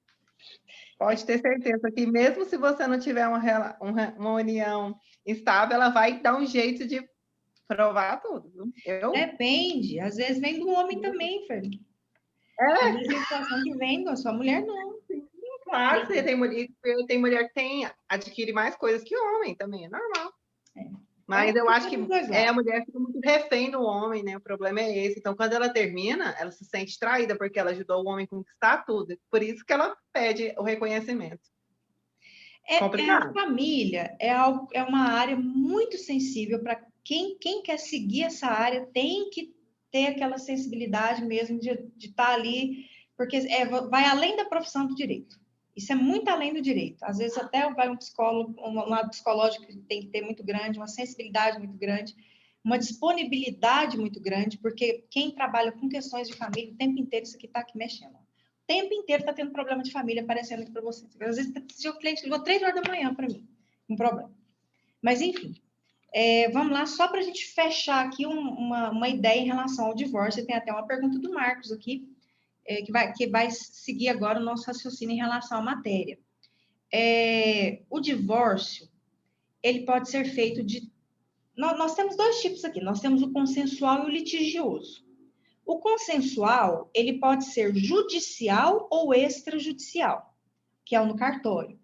Pode ter certeza que mesmo se você não tiver uma união estável, ela vai dar um jeito de provar tudo. Depende. Às vezes vem do homem também, Fernanda. Às vezes a situação que vem da sua mulher, não. Claro, tem mulher que adquire mais coisas que homem também, é normal. Mas eu acho que a a mulher fica muito refém do homem, né? O problema é esse. Então, quando ela termina, ela se sente traída, porque ela ajudou o homem a conquistar tudo. Por isso que ela pede o reconhecimento. A família é uma área muito sensível para quem quer seguir essa área, tem que ter aquela sensibilidade mesmo de estar ali, porque vai além da profissão do direito. Isso é muito além do direito. Às vezes até vai um psicólogo, um lado psicológico que tem que ter muito grande, uma sensibilidade muito grande, uma disponibilidade muito grande, porque quem trabalha com questões de família o tempo inteiro, isso aqui está aqui mexendo. O tempo inteiro está tendo problema de família aparecendo aqui para você. Às vezes o cliente ligou 3 horas da manhã para mim, um problema. Mas, enfim, vamos lá, só para a gente fechar aqui uma ideia em relação ao divórcio. Tem até uma pergunta do Marcos aqui, que vai seguir agora o nosso raciocínio em relação à matéria. O divórcio, ele pode ser feito de... Nós temos 2 tipos aqui, nós temos o consensual e o litigioso. O consensual, ele pode ser judicial ou extrajudicial, que é o no cartório.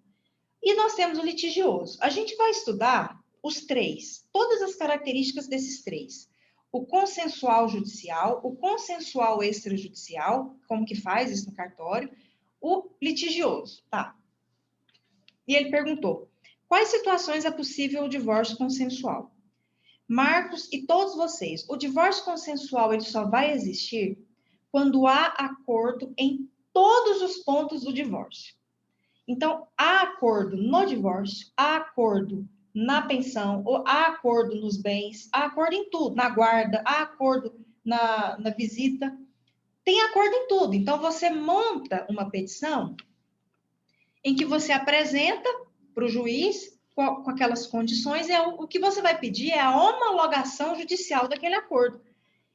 E nós temos o litigioso. A gente vai estudar os 3, todas as características desses 3. O consensual judicial, o consensual extrajudicial, como que faz isso no cartório, o litigioso, tá? E ele perguntou, quais situações é possível o divórcio consensual? Marcos e todos vocês, o divórcio consensual ele só vai existir quando há acordo em todos os pontos do divórcio. Então, há acordo no divórcio, há acordo na pensão, ou há acordo nos bens, há acordo em tudo, na guarda, há acordo na visita, tem acordo em tudo. Então, você monta uma petição em que você apresenta para o juiz com aquelas condições, o que você vai pedir é a homologação judicial daquele acordo.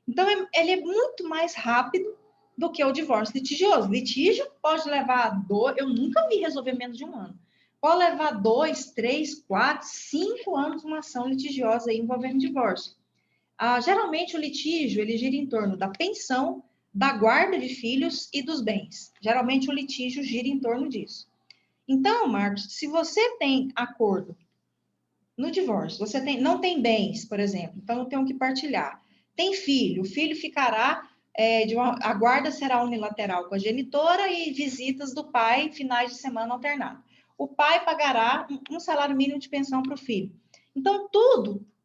Então, ele é muito mais rápido do que o divórcio litigioso. Litígio pode levar eu nunca vi resolver menos de 1 ano. Pode levar 2, 3, 4, 5 anos uma ação litigiosa aí envolvendo divórcio. Geralmente, o litígio, ele gira em torno da pensão, da guarda de filhos e dos bens. Geralmente, o litígio gira em torno disso. Então, Marcos, se você tem acordo no divórcio, você não tem bens, por exemplo, então eu tenho que partilhar. Tem filho, o filho ficará, a guarda será unilateral com a genitora e visitas do pai finais de semana alternado. O pai pagará um salário mínimo de pensão para o filho. Então,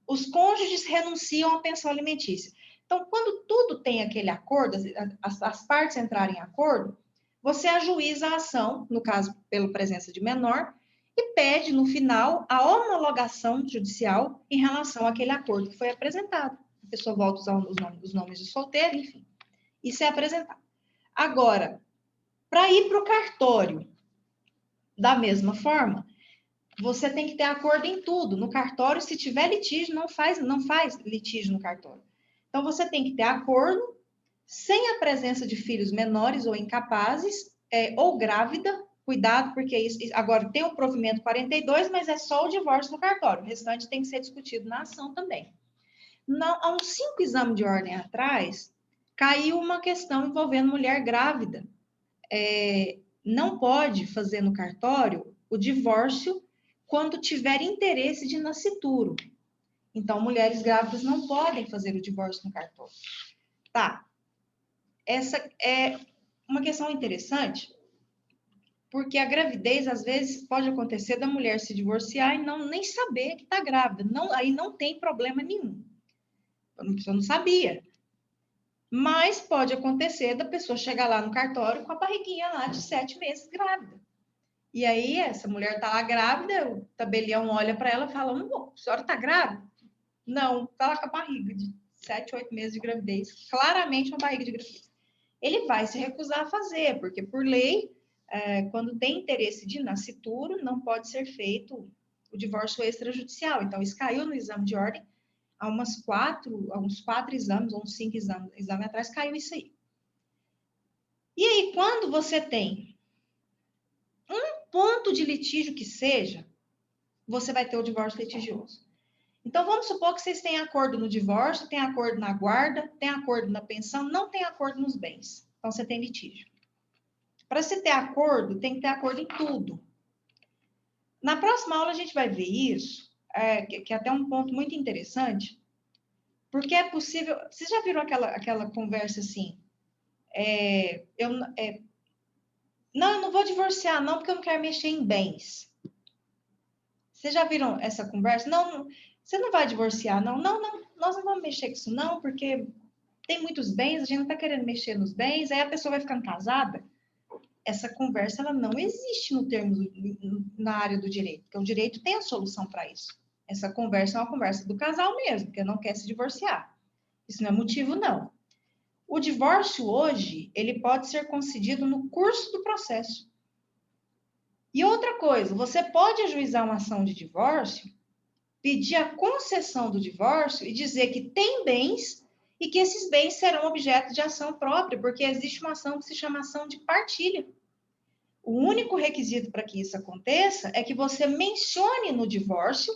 os cônjuges renunciam à pensão alimentícia. Então, quando tudo tem aquele acordo, as partes entrarem em acordo, você ajuiza a ação, no caso, pela presença de menor, e pede, no final, a homologação judicial em relação àquele acordo que foi apresentado. A pessoa volta a usar os nomes de solteiro, enfim. Isso é apresentado. Agora, para ir para o cartório, da mesma forma, você tem que ter acordo em tudo. No cartório, se tiver litígio, não faz litígio no cartório. Então, você tem que ter acordo sem a presença de filhos menores ou incapazes, ou grávida, cuidado, porque agora tem o provimento 42, mas é só o divórcio no cartório, o restante tem que ser discutido na ação também. Há uns 5 exames de ordem atrás, caiu uma questão envolvendo mulher grávida. Não pode fazer no cartório o divórcio quando tiver interesse de nascituro. Então, mulheres grávidas não podem fazer o divórcio no cartório. Tá. Essa é uma questão interessante, porque a gravidez, às vezes, pode acontecer da mulher se divorciar e nem saber que está grávida. Aí não tem problema nenhum. A pessoa não sabia. Mas pode acontecer da pessoa chegar lá no cartório com a barriguinha lá de 7 meses grávida. E aí, essa mulher está lá grávida, o tabelião olha para ela e fala, a senhora está grávida? Não, está lá com a barriga de 7, 8 meses de gravidez. Claramente uma barriga de gravidez. Ele vai se recusar a fazer, porque por lei, quando tem interesse de nascituro, não pode ser feito o divórcio extrajudicial. Então, isso caiu no exame de ordem, há uns 4 exames, ou uns 5 exames atrás, caiu isso aí. E aí, quando você tem um ponto de litígio que seja, você vai ter o divórcio litigioso. Então, vamos supor que vocês têm acordo no divórcio, tem acordo na guarda, tem acordo na pensão, não tem acordo nos bens. Então, você tem litígio. Para se ter acordo, tem que ter acordo em tudo. Na próxima aula, a gente vai ver isso, que é até um ponto muito interessante, porque é possível... Vocês já viram aquela conversa assim? Não, eu não vou divorciar, não, porque eu não quero mexer em bens. Vocês já viram essa conversa? Não, você não vai divorciar, não. Não, nós não vamos mexer com isso, não, porque tem muitos bens, a gente não está querendo mexer nos bens, aí a pessoa vai ficando casada. Essa conversa, ela não existe na área do direito, porque o direito tem a solução para isso. Essa conversa é uma conversa do casal mesmo, que não quer se divorciar. Isso não é motivo, não. O divórcio hoje, ele pode ser concedido no curso do processo. E outra coisa, você pode ajuizar uma ação de divórcio, pedir a concessão do divórcio e dizer que tem bens e que esses bens serão objeto de ação própria, porque existe uma ação que se chama ação de partilha. O único requisito para que isso aconteça é que você mencione no divórcio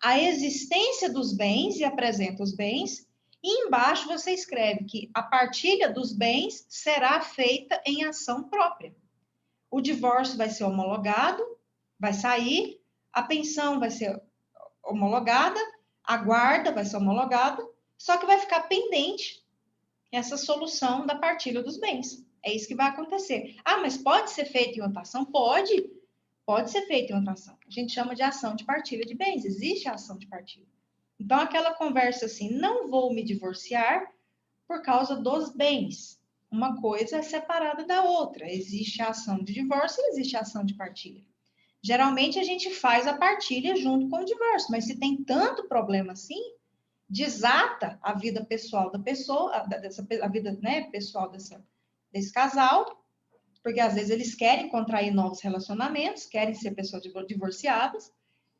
a existência dos bens e apresenta os bens, e embaixo você escreve que a partilha dos bens será feita em ação própria. O divórcio vai ser homologado, vai sair, a pensão vai ser homologada, a guarda vai ser homologada, só que vai ficar pendente essa solução da partilha dos bens. É isso que vai acontecer. Ah, mas pode ser feito em outra ação? Pode ser feito em outra ação. A gente chama de ação de partilha de bens, existe a ação de partilha. Então, aquela conversa assim, não vou me divorciar por causa dos bens. Uma coisa é separada da outra. Existe a ação de divórcio e existe a ação de partilha. Geralmente, a gente faz a partilha junto com o divórcio, mas se tem tanto problema assim, desata a vida pessoal da pessoa, a vida, né, pessoal desse casal, porque às vezes eles querem contrair novos relacionamentos, querem ser pessoas divorciadas,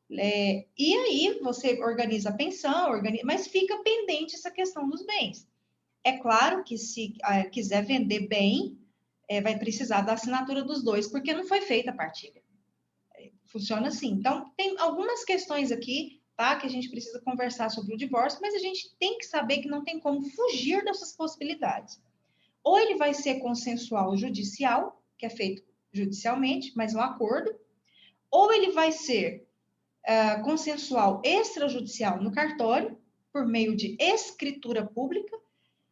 e aí você organiza a pensão, mas fica pendente essa questão dos bens. É claro que se quiser vender bem, vai precisar da assinatura dos dois, porque não foi feita a partilha. Funciona assim. Então, tem algumas questões aqui, tá, que a gente precisa conversar sobre o divórcio, mas a gente tem que saber que não tem como fugir dessas possibilidades. Ou ele vai ser consensual judicial, que é feito judicialmente, mas um acordo, ou ele vai ser consensual extrajudicial no cartório, por meio de escritura pública.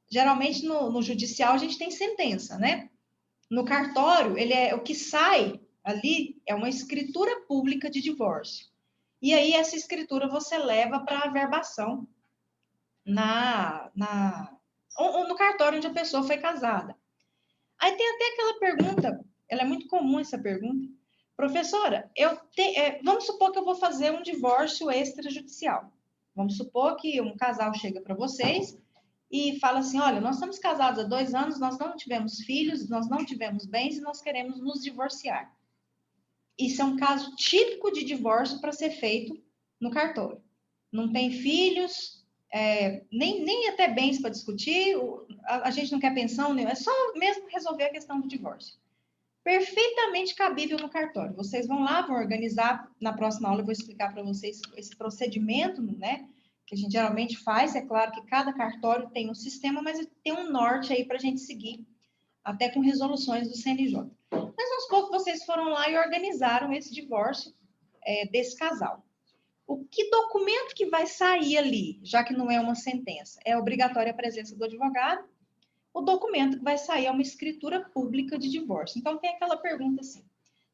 Geralmente, no judicial, a gente tem sentença, né? No cartório, o que sai ali é uma escritura pública de divórcio. E aí, essa escritura você leva para averbação no cartório onde a pessoa foi casada. Aí tem até aquela pergunta, ela é muito comum essa pergunta. Professora, vamos supor que eu vou fazer um divórcio extrajudicial. Vamos supor que um casal chega para vocês e fala assim, olha, nós estamos casados há 2 anos, nós não tivemos filhos, nós não tivemos bens e nós queremos nos divorciar. Isso é um caso típico de divórcio para ser feito no cartório. Não tem filhos, nem até bens para discutir, a gente não quer pensão, é só mesmo resolver a questão do divórcio. Perfeitamente cabível no cartório. Vocês vão lá, vão organizar, na próxima aula eu vou explicar para vocês esse procedimento, né, que a gente geralmente faz. É claro que cada cartório tem um sistema, mas tem um norte aí para a gente seguir, até com resoluções do CNJ. Mas, aos poucos, vocês foram lá e organizaram esse divórcio desse casal. O que documento que vai sair ali, já que não é uma sentença? É obrigatória a presença do advogado. O documento que vai sair é uma escritura pública de divórcio. Então, tem aquela pergunta assim,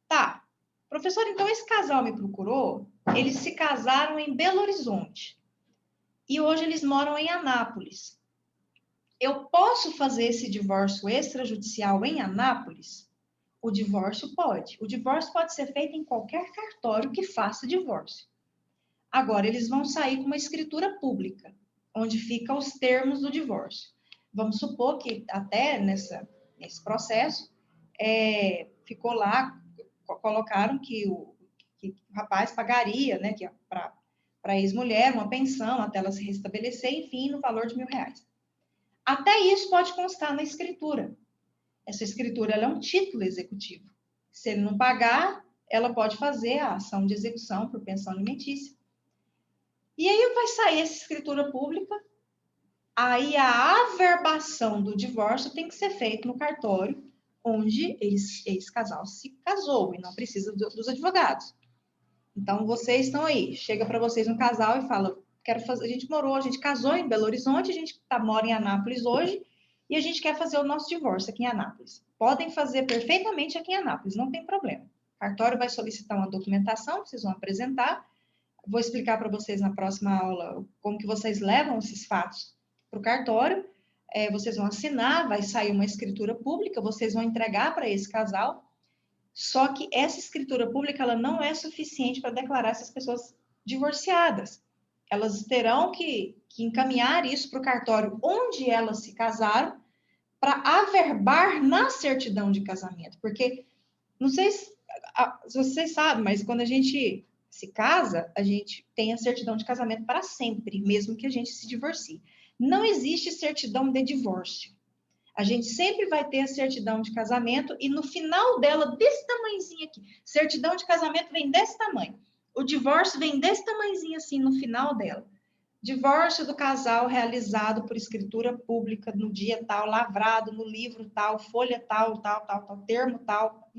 tá, professor, então esse casal me procurou, eles se casaram em Belo Horizonte e hoje eles moram em Anápolis. Eu posso fazer esse divórcio extrajudicial em Anápolis? O divórcio pode. O divórcio pode ser feito em qualquer cartório que faça divórcio. Agora, eles vão sair com uma escritura pública, onde ficam os termos do divórcio. Vamos supor que até nesse processo, ficou lá, colocaram que o rapaz pagaria, né, para a ex-mulher uma pensão até ela se restabelecer, enfim, no valor de R$1.000. Até isso pode constar na escritura. Essa escritura ela é um título executivo. Se ele não pagar, ela pode fazer a ação de execução por pensão alimentícia. E aí vai sair essa escritura pública, aí a averbação do divórcio tem que ser feita no cartório onde esse casal se casou e não precisa dos advogados. Então, vocês estão aí, chega para vocês um casal e fala, quero fazer, a gente casou em Belo Horizonte, a gente mora em Anápolis hoje, e a gente quer fazer o nosso divórcio aqui em Anápolis. Podem fazer perfeitamente aqui em Anápolis, não tem problema. O cartório vai solicitar uma documentação, vocês vão apresentar. Vou explicar para vocês na próxima aula como que vocês levam esses fatos para o cartório. Vocês vão assinar, vai sair uma escritura pública, vocês vão entregar para esse casal. Só que essa escritura pública ela não é suficiente para declarar essas pessoas divorciadas. Elas terão que encaminhar isso para o cartório onde elas se casaram para averbar na certidão de casamento. Porque, não sei se vocês sabem, mas quando a gente se casa, a gente tem a certidão de casamento para sempre, mesmo que a gente se divorcie. Não existe certidão de divórcio. A gente sempre vai ter a certidão de casamento e no final dela, desse tamanhozinho aqui, certidão de casamento vem desse tamanho. O divórcio vem desse tamanhozinho assim no final dela. Divórcio do casal realizado por escritura pública no dia tal, lavrado no livro tal, folha tal, termo tal.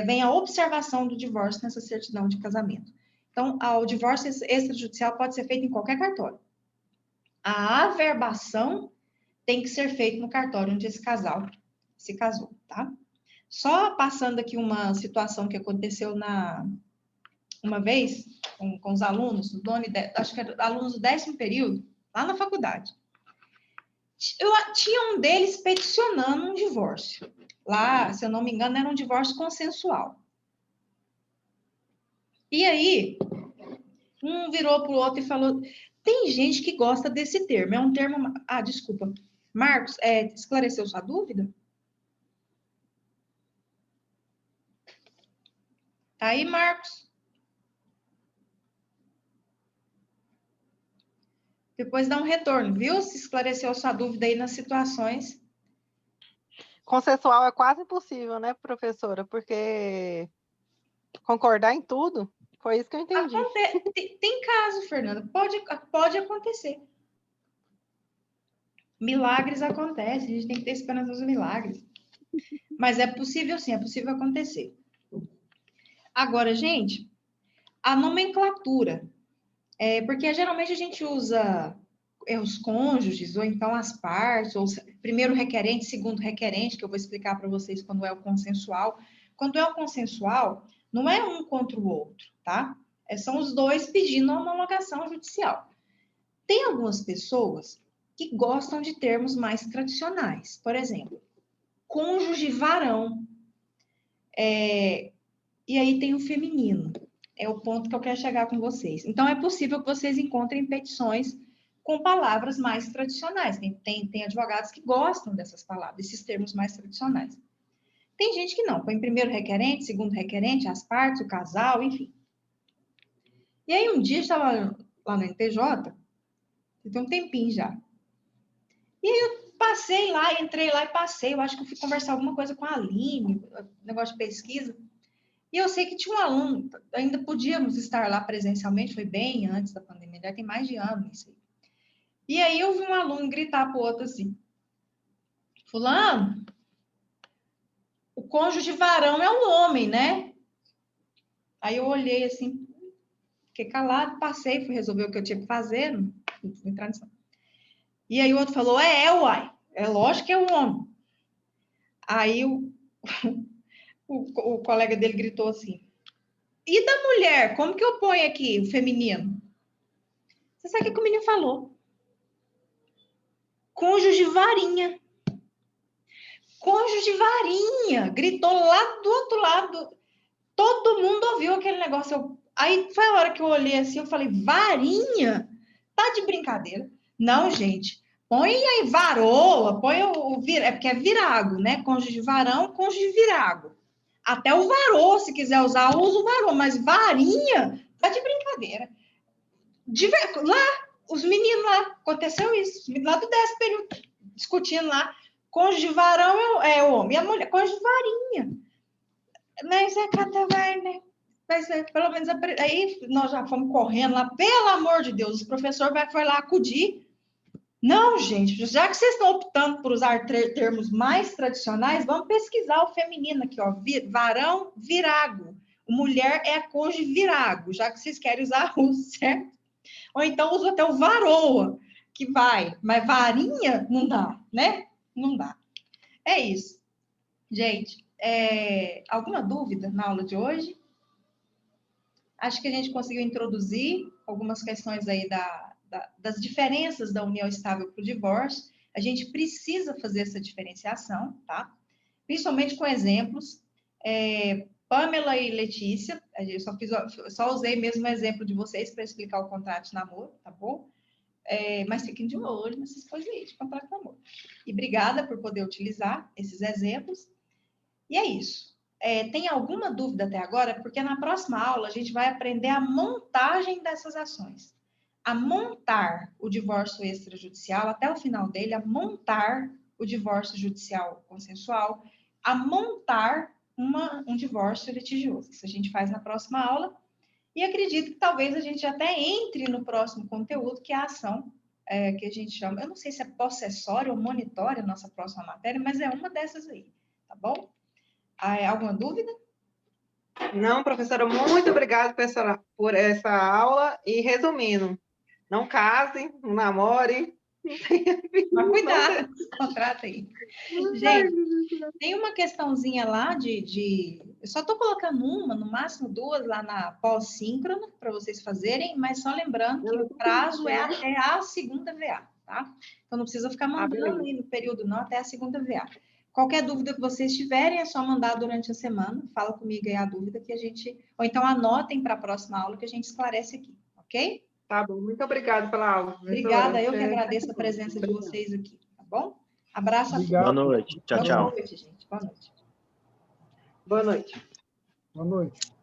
Vem a observação do divórcio nessa certidão de casamento. Então, o divórcio extrajudicial pode ser feito em qualquer cartório. A averbação tem que ser feita no cartório onde esse casal se casou, tá? Só passando aqui uma situação que aconteceu uma vez com os alunos, acho que era alunos do 10º período, lá na faculdade. Tinha um deles peticionando um divórcio. Lá, se eu não me engano, era um divórcio consensual. E aí, um virou para o outro e falou, tem gente que gosta desse termo, é um termo... Ah, desculpa. Marcos, esclareceu sua dúvida? Tá aí, Marcos? Depois dá um retorno, viu? Se esclareceu a sua dúvida aí nas situações. Consensual é quase impossível, né, professora? Porque concordar em tudo, foi isso que eu entendi. Tem caso, Fernanda, pode acontecer. Milagres acontecem, a gente tem que ter esperança nos milagres. Mas é possível sim, é possível acontecer. Agora, gente, a nomenclatura. Porque geralmente a gente usa os cônjuges, ou então as partes, ou primeiro requerente, segundo requerente, que eu vou explicar para vocês quando é o consensual. Quando é o consensual, não é um contra o outro, tá? São os dois pedindo a homologação judicial. Tem algumas pessoas que gostam de termos mais tradicionais. Por exemplo, cônjuge varão. E aí tem o feminino. É o ponto que eu quero chegar com vocês. Então, é possível que vocês encontrem petições com palavras mais tradicionais. Tem advogados que gostam dessas palavras, desses termos mais tradicionais. Tem gente que não. Põe primeiro requerente, segundo requerente, as partes, o casal, enfim. E aí, um dia, eu estava lá no NTJ, tem um tempinho já. E aí, eu passei lá, entrei lá e passei. Eu acho que eu fui conversar alguma coisa com a Aline, negócio de pesquisa. E eu sei que tinha um aluno, ainda podíamos estar lá presencialmente, foi bem antes da pandemia, já tem mais de ano isso aí. E aí eu vi um aluno gritar para o outro assim, fulano, o cônjuge varão é um homem, né? Aí eu olhei assim, fiquei calado, passei, fui resolver o que eu tinha que fazer, não fui entrar nisso. E aí o outro falou, uai, é lógico que é um homem. Aí o colega dele gritou assim, e da mulher, como que eu ponho aqui o feminino? Você sabe o que o menino falou? Cônjuge varinha. Cônjuge varinha. Gritou lá do outro lado. Todo mundo ouviu aquele negócio. Aí foi a hora que eu olhei assim, eu falei, varinha? Tá de brincadeira. Não, gente. Põe aí varoa, põe é porque é virago, né? Cônjuge varão, cônjuge virago. Até o varô, se quiser usar, usa o varô, mas varinha, tá de brincadeira. Lá, os meninos lá, aconteceu isso, os meninos lá do 10º período, discutindo lá, cônjuge varão é o homem, e a mulher, cônjuge varinha. Mas cada vai, né? Mas pelo menos aí nós já fomos correndo lá, pelo amor de Deus, o professor foi lá acudir. Não, gente, já que vocês estão optando por usar termos mais tradicionais, vamos pesquisar o feminino aqui, ó, varão, virago. mulher é a cor de virago, já que vocês querem usar russo, certo? Ou então usa até o varoa, que vai, mas varinha não dá, né? Não dá. É isso. Gente, alguma dúvida na aula de hoje? Acho que a gente conseguiu introduzir algumas questões aí das diferenças da união estável para o divórcio. A gente precisa fazer essa diferenciação, tá? Principalmente com exemplos. Pamela e Letícia, eu só usei mesmo o exemplo de vocês para explicar o contrato de namoro, tá bom? Mas fiquem de olho nessas coisas aí de contrato de namoro. E obrigada por poder utilizar esses exemplos. E é isso. Tem alguma dúvida até agora? Porque na próxima aula a gente vai aprender a montagem dessas ações. A montar o divórcio extrajudicial, até o final dele, a montar o divórcio judicial consensual, a montar um divórcio litigioso. Isso a gente faz na próxima aula. E acredito que talvez a gente até entre no próximo conteúdo, que é a ação, que a gente chama, eu não sei se é possessória ou monitória, a nossa próxima matéria, mas é uma dessas aí, tá bom? Alguma dúvida? Não, professora, muito obrigada por essa aula. E resumindo, não casem, não namorem. Mas cuidado, contrata aí. Gente, tem uma questãozinha lá eu só estou colocando uma, no máximo duas, lá na pós-síncrona, para vocês fazerem, mas só lembrando que o prazo é até a segunda VA, tá? Então não precisa ficar mandando aí no período não, até a segunda VA. Qualquer dúvida que vocês tiverem, é só mandar durante a semana. Fala comigo aí a dúvida que a gente... Ou então anotem para a próxima aula que a gente esclarece aqui, ok? Tá bom, muito obrigada pela aula. Obrigada, eu que agradeço a presença de vocês aqui, tá bom? Abraço a todos. Boa noite. Tchau, tchau. Boa noite, gente. Boa noite. Boa noite. Boa noite.